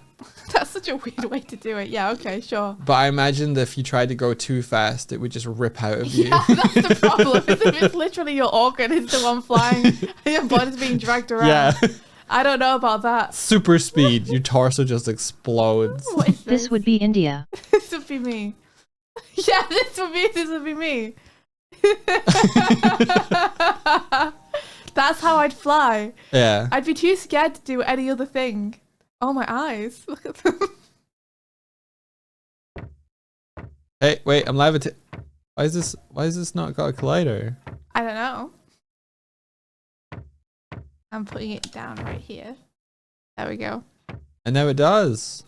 That's such a weird way to do it. Yeah, okay, sure. But I imagine that if you tried to go too fast, it would just rip out of you. Yeah, that's the problem. If it's literally your organ is the one flying and your body's being dragged around. Yeah. I don't know about that. Super speed. Your torso just explodes. What is This would be India. This would be me. Yeah, this would be me. That's how I'd fly. Yeah. I'd be too scared to do any other thing. Oh, my eyes. Look at them. Hey, wait, I'm levitating. Why is this not got a collider? I don't know. I'm putting it down right here. There we go. And now it does.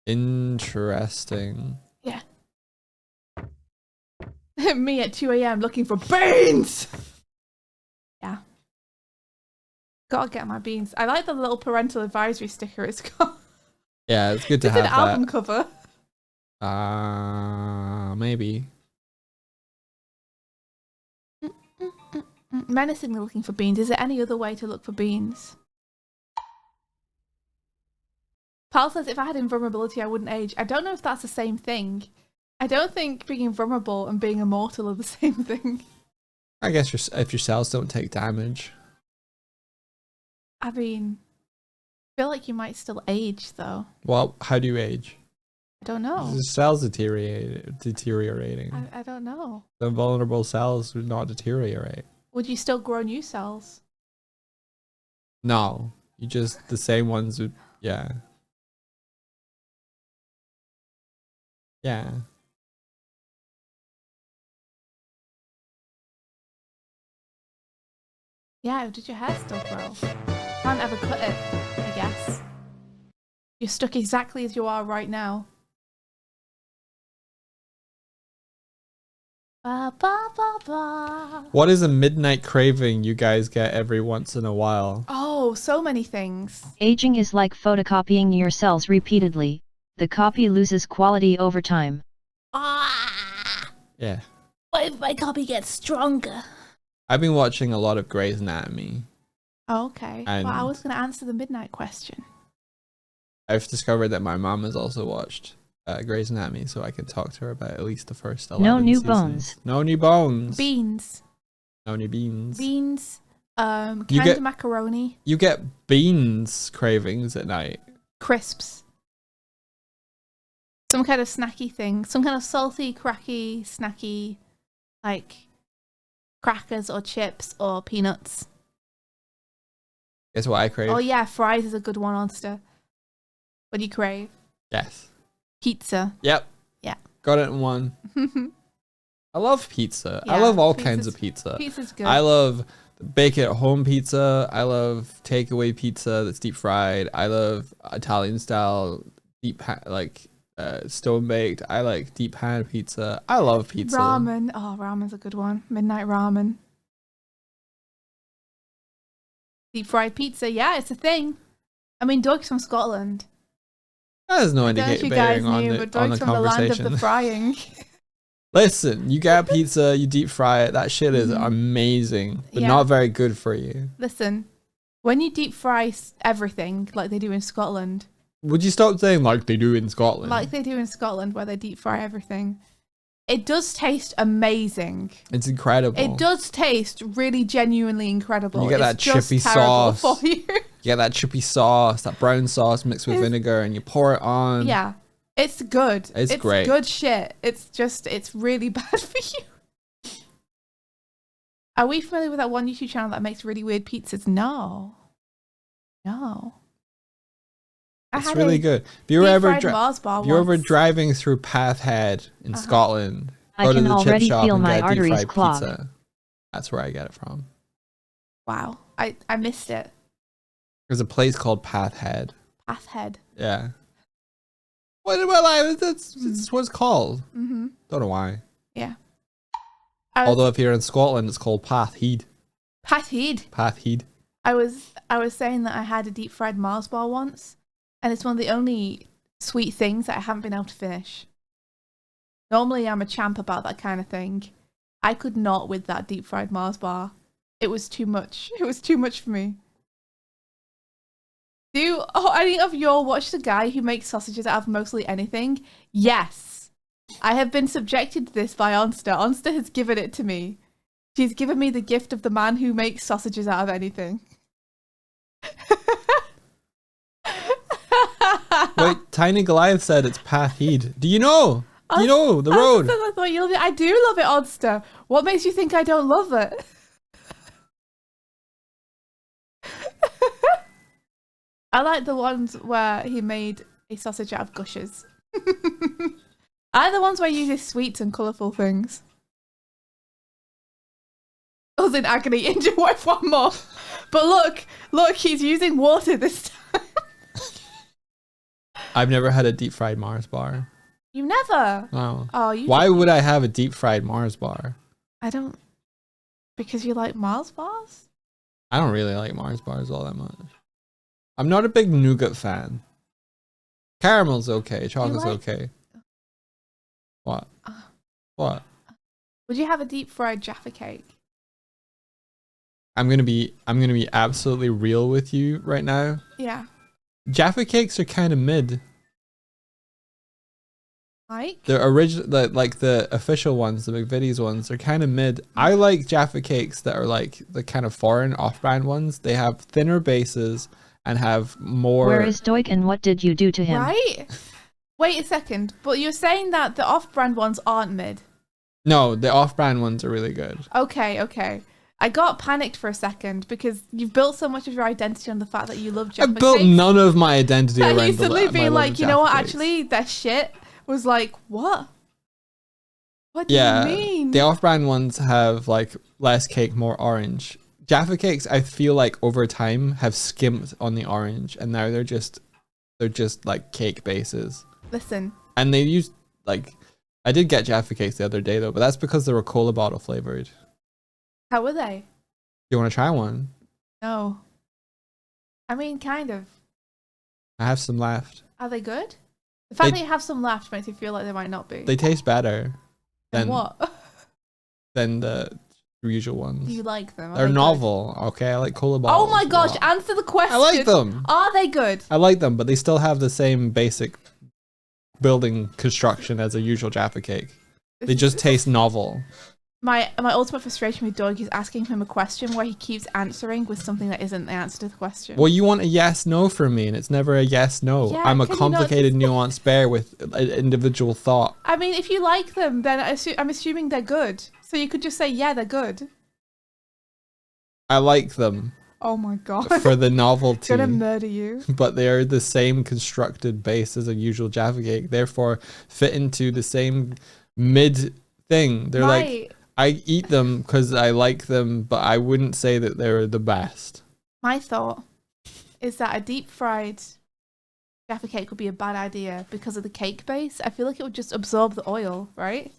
Interesting. Yeah. Me at 2 a.m. looking for beans. Yeah. Gotta get my beans. I like the little parental advisory sticker it's got. Yeah, it's good to It's have an album that. cover. Maybe. Menacingly looking for beans. Is there any other way to look for beans? Pal says if I had invulnerability, I wouldn't age. I don't know if that's the same thing. I don't think being invulnerable and being immortal are the same thing. I guess if your cells don't take damage. I mean, I feel like you might still age though. Well, how do you age? I don't know. The cells deteriorating. I don't know. The vulnerable cells would not deteriorate. Would you still grow new cells? No, you just the same ones would. Yeah. Yeah. Yeah, did your hair still grow? Can't ever cut it, I guess. You're stuck exactly as you are right now. Ba, ba, ba, ba. What is a midnight craving you guys get every once in a while? Oh, so many things. Aging is like photocopying your cells repeatedly. The copy loses quality over time. Ah! Yeah. What if my copy gets stronger? I've been watching a lot of Grey's Anatomy. Oh, okay. And- Well, I was going to answer the midnight question. I've discovered that my mom has also watched Grey's Anatomy, so I can talk to her about at least the first 11 No new seasons. bones. No new bones. Beans. No new beans. Beans. Canned get- macaroni. You get beans cravings at night. Crisps. Some kind of snacky thing. Some kind of salty, cracky, snacky, like crackers or chips or peanuts. Guess what I crave? Oh yeah, fries is a good one, Monster. What do you crave? Yes. Pizza. Yep. Yeah. Got it in one. I love pizza. I Yeah, love all kinds of pizza's- pizza. Pizza's good. I love bake it at home pizza. I love takeaway pizza that's deep fried. I love Italian style stone baked. I like deep pan pizza. I love pizza. Ramen. Oh, ramen's a good one. Midnight ramen. Deep fried pizza. Yeah, it's a thing. I mean, Doug's from Scotland. That has no I don't know if indicator you guys bearing knew, on but the, on the Doug's from the land of conversation. the frying. Listen, you get pizza, you deep fry it. That shit is Mhm. amazing, but Yeah. not very good for you. Listen, when you deep fry everything like they do in Scotland, Would you stop saying like they do in Scotland? like they do in Scotland where they deep fry everything, it does taste amazing. It's incredible. It does taste really genuinely incredible. You get that It's just chippy terrible sauce. for you. You get that chippy sauce, that brown sauce mixed with It's- vinegar, and you pour it on. Yeah. It's good. It's great. Good shit. It's really bad for you. Are we familiar with that one YouTube channel that makes really weird pizzas? No. No. It's really good. If you're Mars bar if you're ever once. driving through Pathhead in Uh-huh. Scotland, I go to can the chip already shop feel and my get a deep arteries fried clog. pizza. That's where I get it from. Wow. I missed it. There's a place called Pathhead. Pathhead. Yeah. That's what it's called. Mm-hmm. Don't know why. Yeah. Although if you're in Scotland, it's called Pathhead. Pathhead. Pathhead. I was saying that I had a deep fried Mars bar once, and it's one of the only sweet things that I haven't been able to finish. Normally I'm a champ about that kind of thing. I could not with that deep fried Mars bar. It was too much. It was too much for me. Do any of y'all watch the guy who makes sausages out of mostly anything? Yes. I have been subjected to this by Onsta. Onsta has given it to me. She's given me the gift of the man who makes sausages out of anything. Wait, Tiny Goliath said it's Pathheed. Do you know? Do you know the road? I thought you loved it. I do love it, Onsta. What makes you think I don't love it? I like the ones where he made a sausage out of gushers. I like the ones where he uses sweets and colourful things. I was in agony. Enjoy one more. But look, he's using water this time. I've never had a deep fried Mars bar. You never? Oh. Oh, you. Why would I have a deep fried Mars bar? I don't. Because you like Mars bars? I don't really like Mars bars all that much. I'm not a big nougat fan. Caramel's okay. Chocolate's okay. What? What? Would you have a deep fried Jaffa cake? I'm gonna be absolutely real with you right now. Yeah. Jaffa cakes are kind of mid. Like? The original, like the official ones, the McVitie's ones, are kind of mid. I like Jaffa cakes that are like the kind of foreign off-brand ones. They have thinner bases and have more. Where is Doik and what did you do to him? Right? Wait a second, but you're saying that the off-brand ones aren't mid? No, the off-brand ones are really good. Okay. I got panicked for a second because you've built so much of your identity on the fact that you love Jaffa I built cakes. none of my identity And around you suddenly my being love like, of you know Jaffa what, cakes. actually, that shit was like, what? What do Yeah, you mean? the off-brand ones have like less cake, more orange. Jaffa cakes, I feel like over time have skimped on the orange, and now they're just like cake bases. Listen. And they use like, I did get Jaffa cakes the other day though, but that's because they were cola bottle flavored. How were they? You want to try one? No. I mean, kind of. I have some left. Are they good? The fact They- that you have some left makes me feel like they might not be. They taste better And than what? than the usual ones. Do you like them? Are They're they good? novel. Okay, I like cola Oh bottles. my a gosh, lot. answer the question. I like them. Are they good? I like them, but they still have the same basic building construction as a usual Jaffa cake. They just taste novel. My ultimate frustration with Doug is asking him a question where he keeps answering with something that isn't the answer to the question. Well, you want a yes no from me, and it's never a yes no. Yeah, I'm a can you not complicated, nuanced bear with an individual thought. I mean, if you like them, then I'm assuming they're good. So you could just say, yeah, they're good. I like them Oh my god. for the novelty. Gonna murder you. But they are the same constructed base as a usual Jaffa cake, therefore fit into the same mid thing. They're like, Right. I eat them because I like them, but I wouldn't say that they're the best. My thought is that a deep fried Jaffa cake would be a bad idea because of the cake base. I feel like it would just absorb the oil, right?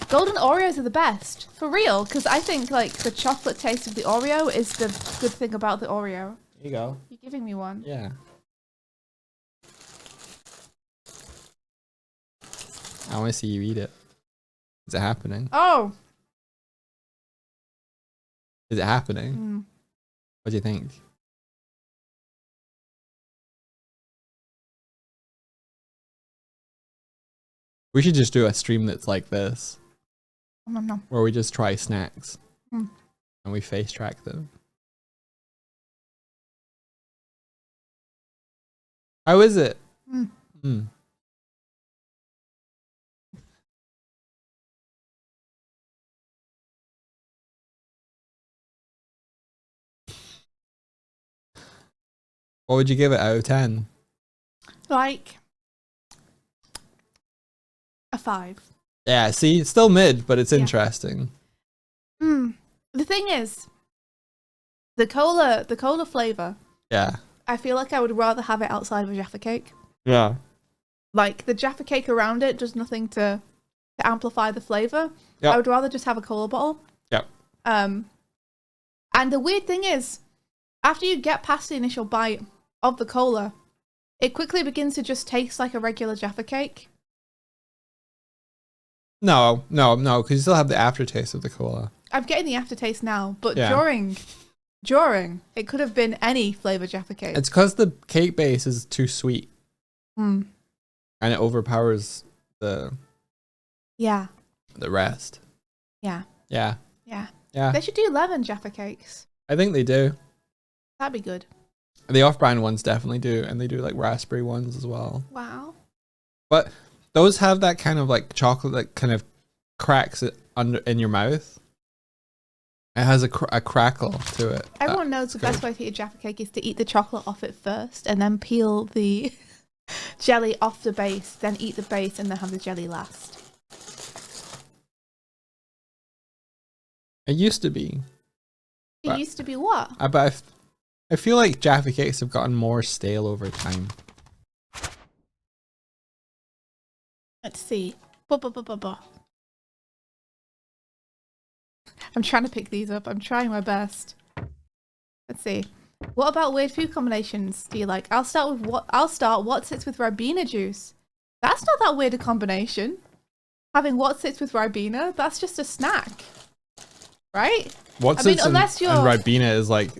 Golden Oreos are the best, for real, because I think like the chocolate taste of the Oreo is the good thing about the Oreo. Here you go. You're giving me one. Yeah. I want to see you eat it. Is it happening? Oh! Is it happening? Mm. What do you think? We should just do a stream that's like this, Nom, nom, nom. where we just try snacks Mm. and we face track them. How is it? Mm. Mm. What would you give it out of 10? Like a 5. Yeah, see, it's still mid, but it's Yeah. interesting. The thing is, the cola flavor, Yeah. I feel like I would rather have it outside of a Jaffa cake. Yeah. Like the Jaffa cake around it does nothing to amplify the flavor. Yep. I would rather just have a cola bottle. Yep. And the weird thing is, after you get past the initial bite of the cola, it quickly begins to just taste like a regular Jaffa cake. No, because you still have the aftertaste of the cola. I'm getting the aftertaste now, but Yeah. during During. It could have been any flavor Jaffa cake. It's because the cake base is too sweet Mm. and it overpowers Yeah. the rest. Yeah. Yeah. Yeah. Yeah. They should do lemon Jaffa cakes. I think they do. That'd be good. The off-brand ones definitely do, and they do like raspberry ones as well. Wow. But those have that kind of like chocolate that kind of cracks it under in your mouth. It has a crackle to it. Everyone knows the best way to eat a Jaffa cake is to eat the chocolate off it first and then peel the jelly off the base, then eat the base and then have the jelly last. It used to be. It But- used to be what? But I feel like Jaffa cakes have gotten more stale over time. Let's see. Bah. I'm trying to pick these up. I'm trying my best. Let's see. What about weird food combinations do you like? I'll start what sits with Ribena juice. That's not that weird a combination. Having what sits with Ribena, that's just a snack. Right? What's I mean, and unless you're- Ribena is like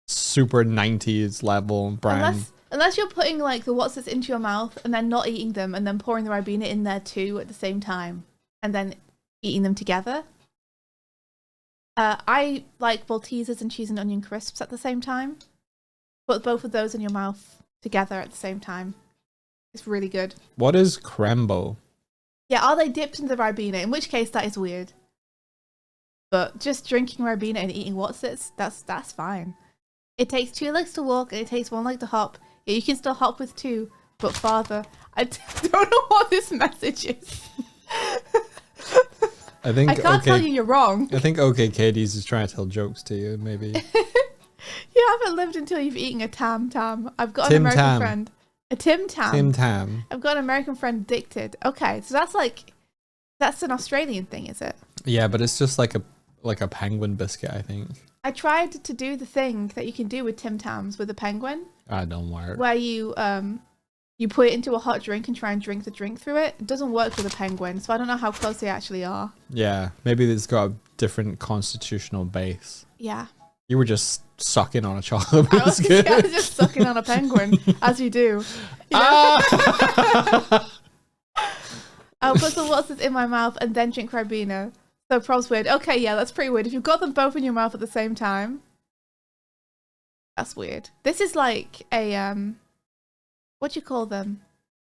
super 90s level brand. Unless you're putting like the what's this into your mouth and then not eating them and then pouring the Ribena in there too at the same time and then eating them together. I like Maltesers and cheese and onion crisps at the same time. Put both of those in your mouth together at the same time. It's really good. What is Crembo? Yeah, are they dipped in the Ribena? In which case that is weird. But just drinking Ribena and eating what's this, that's fine. It takes 2 legs to walk and it takes 1 leg to hop. Yeah, you can still hop with 2, but farther. I don't know what this message is. I think I can't tell you you're wrong. I think OK Katie's is trying to tell jokes to you, maybe. You haven't lived until you've eaten a Tam Tam. I've got an Tim American Tam. friend. A Tim Tam. Tim Tam. I've got an American friend addicted. Okay, so that's an Australian thing, is it? Yeah, but it's just like a penguin biscuit, I think. I tried to do the thing that you can do with Tim Tams with a penguin, Don't work. where you put it into a hot drink and try and drink the drink through it. It doesn't work with a penguin, so I don't know how close they actually are. Yeah, maybe it's got a different constitutional base. Yeah. You were just sucking on a chocolate I was biscuit. just sucking on a penguin, as you do. You know? Ah! I'll put some what's this in my mouth and then drink Ribena. So prob's weird. Okay, yeah, that's pretty weird. If you've got them both in your mouth at the same time, that's weird. This is like a what do you call them?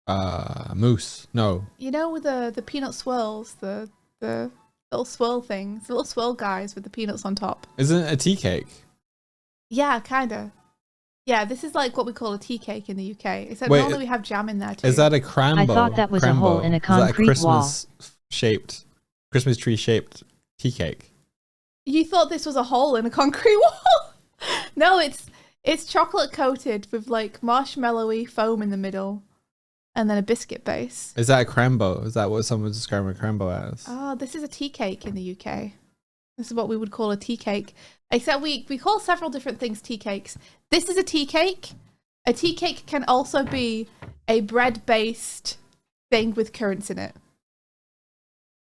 Mousse. No. You know, with the peanut swirls, the little swirl things, the little swirl guys with the peanuts on top. Isn't it a tea cake? Yeah, kinda. Yeah, this is like what we call a tea cake in the UK. Except Wait, normally we have jam in there too. Is that a Crambo? I thought that was a hole in a concrete Is that a Christmas tree shaped tea cake? You thought this was a hole in a concrete wall? No, it's chocolate coated with like marshmallowy foam in the middle, and then a biscuit base. Is that a Crambo? Is that what someone's describing a Crambo as? Oh, this is a tea cake in the UK. This is what we would call a tea cake. Except we call several different things tea cakes. This is a tea cake. A tea cake can also be a bread-based thing with currants in it.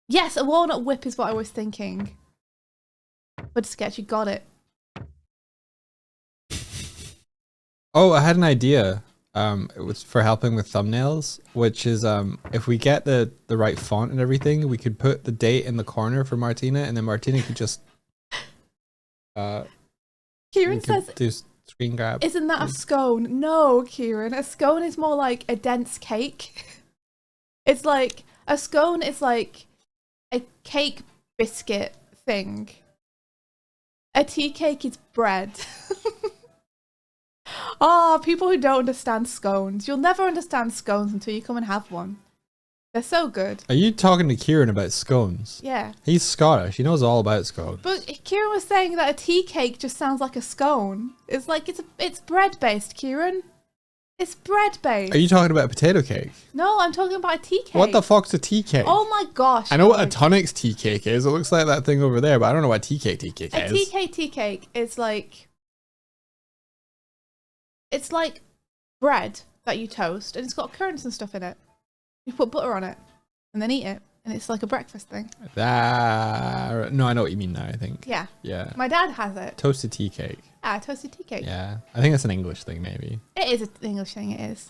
Yes, a walnut whip is what I was thinking. But sketch, you got it. Oh, I had an idea. It was for helping with thumbnails, which is if we get the right font and everything, we could put the date in the corner for Martina, and then Martina could just Kieran says, do screen grab. isn't that a scone? No, Kieran. A scone is more like a dense cake. It's like, a scone is like a cake biscuit thing. A tea cake is bread. Oh, people who don't understand scones. You'll never understand scones until you come and have one. They're so good. Are you talking to Kieran about scones? Yeah. He's Scottish. He knows all about scones. But Kieran was saying that a tea cake just sounds like a scone. It's like it's bread based, Kieran. It's bread based. Are you talking about a potato cake? No, I'm talking about a tea cake. What the fuck's a tea cake? Oh my gosh. I know what a George. tonic's tea cake is. It looks like that thing over there, but I don't know what tea cake A is. tea cake is like, it's like bread that you toast and it's got currants and stuff in it. You put butter on it and then eat it. and it's like a breakfast thing. That no, I know what you mean now. I think. Yeah. Yeah. My dad has it. Toasted tea cake. Ah, toasted tea cake. Yeah, I think it's an English thing, maybe. It is an English thing. It is.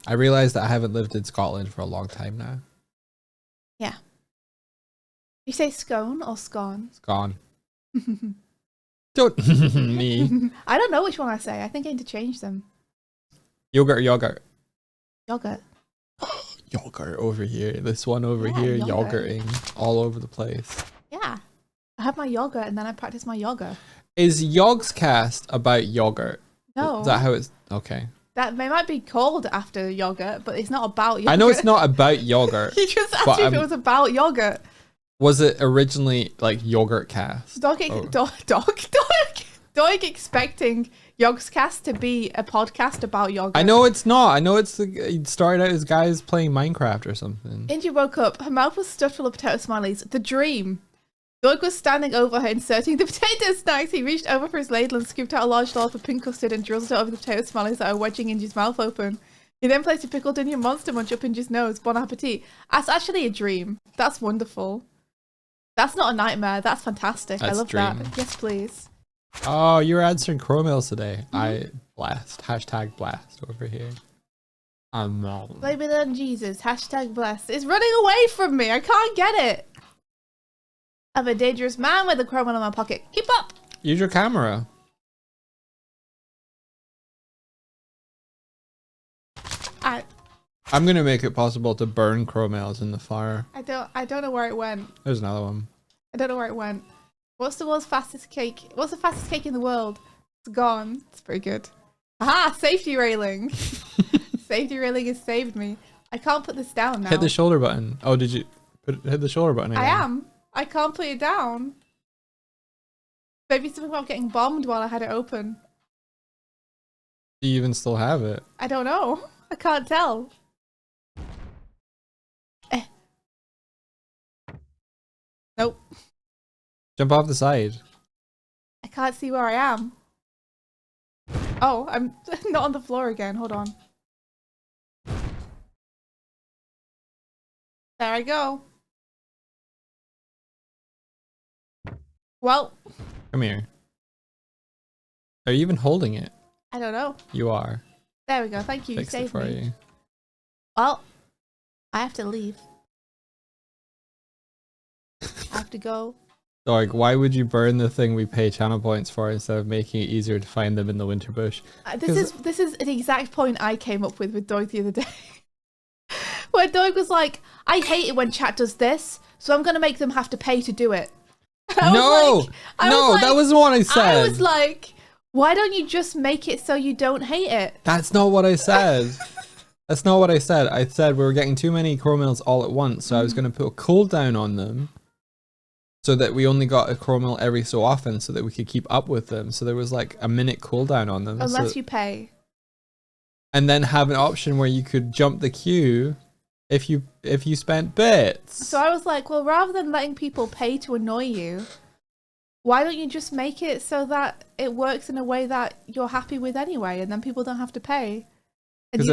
I realized that I haven't lived in Scotland for a long time now. Yeah. You say scone or scone? It's gone. Don't me. I don't know which one I say. I think I interchange them. Yogurt, yogurt. Yogurt. Yogurt over here. This one over Yeah, here, yogurt. yogurting all over the place. Yeah. I have my yogurt and then I practice my yoga. Is Yogscast about yogurt? No. Is that how it's okay? That they might be called after yogurt, but it's not about yogurt. I know it's not about yogurt. You just asked but, me if it was about yogurt. Was it originally like Yogurt Cast? Dog expecting Yogscast to be a podcast about yogurt. I know it's not. I know it started out as guys playing Minecraft or something. Indy woke up. Her mouth was stuffed full of potato smileys. The dream. Doig was standing over her, inserting the potato snacks. He reached over for his ladle and scooped out a large dollop of pink custard and drizzled it over the potato smileys that were wedging Indy's mouth open. He then placed a pickled onion monster munch up Indy's nose. Bon appetit. That's actually a dream. That's wonderful. That's not a nightmare. That's fantastic. I That's love dream. that. Yes, please. Oh, you were answering Crow Mails today. I blast. Hashtag blast over here. Blame it on Jesus. Hashtag blessed. It's running away from me. I can't get it. I'm a dangerous man with a chrome in my pocket. Keep up. Use your camera. I'm gonna make it possible to burn Crow Mails in the fire. I don't know where it went. There's another one. I don't know where it went. What's the world's fastest cake? What's the fastest cake in the world? It's gone. It's pretty good. Aha! Safety railing. Safety railing has saved me. I can't put this down now. Hit the shoulder button. Oh, did you hit the shoulder button again? I am. I can't put it down. Maybe something about getting bombed while I had it open. Do you even still have it? I don't know. I can't tell. Nope. Jump off the side. I can't see where I am. Oh, I'm not on the floor again. Hold on. There I go. Well, Come here. Are you even holding it? I don't know. You are. There we go. Thank you. You Fixed it saved for me. you. Well, I have to leave. I have to go. So, like, why would you burn the thing we pay channel points for instead of making it easier to find them in the winter bush? This is an exact point I came up with Doig the other day. Where Doig was like, I hate it when chat does this, so I'm going to make them have to pay to do it. No, that wasn't what I said. I was like, why don't you just make it so you don't hate it? That's not what I said. That's not what I said. I said we were getting too many Crow Mails all at once, so I was going to put a cooldown on them so that we only got a Crow Mail every so often so that we could keep up with them. So there was like a minute cooldown on them. Unless you pay. And then have an option where you could jump the queue if you spent bits. So I was like, well, rather than letting people pay to annoy you, why don't you just make it so that it works in a way that you're happy with anyway, and then people don't have to pay? Because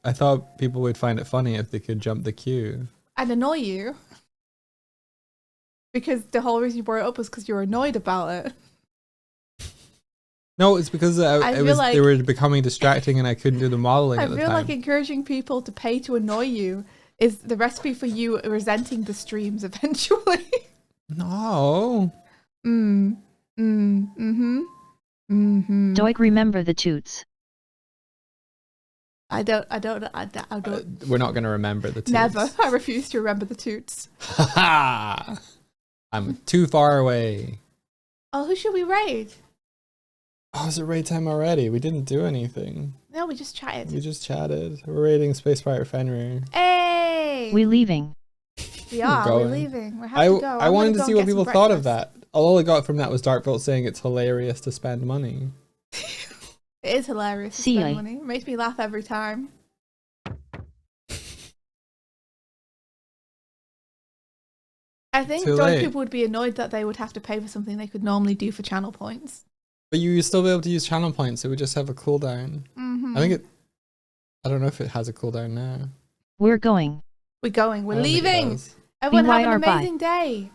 I thought people would find it funny if they could jump the queue. And annoy you. Because the whole reason you brought it up was because you're annoyed about it. No, it's because they were becoming distracting and I couldn't do the modeling at the time. I feel like encouraging people to pay to annoy you is the recipe for you resenting the streams eventually. No. Doig, remember the toots. I don't. We're not going to remember the toots. Never. I refuse to remember the toots. Ha! I'm too far away. Oh, who should we raid? Oh, is it raid time already? We didn't do anything. No, we just chatted. We just chatted. We're raiding Space Pirate Fenrir. Hey! We leaving. We are. We're leaving. We have to go. I wanted to see what people thought of that. All I got from that was Darkbolt saying it's hilarious to spend money. It is hilarious to spend money. It makes me laugh every time. I think people would be annoyed that they would have to pay for something they could normally do for channel points. But you would still be able to use channel points. It would just have a cooldown. I don't know if it has a cooldown now. We're going. We're going. We're I don't think it leaving. does. Everyone have an BYR, bye. amazing day.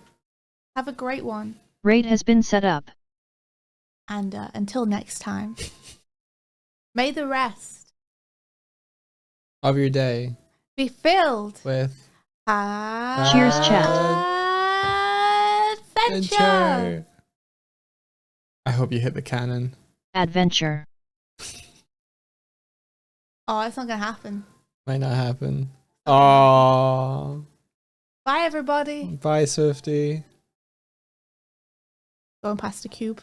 Have a great one. Raid has been set up. And until next time, may the rest Of your day be filled with Cheers, chat. adventure. I hope you hit the cannon. Adventure. Oh, it's not gonna happen. Might not happen. Oh, Bye, everybody. bye, Swifty. Going past the cube.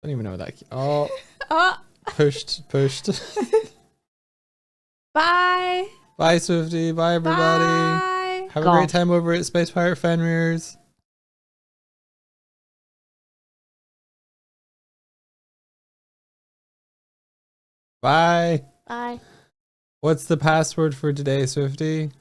Don't even know what that. Oh, Oh, pushed. bye. Bye, Swifty. Bye, everybody. Bye. Have a Golf. great time over at Space Pirate Fenrir's. Bye. Bye. What's the password for today, Swifty?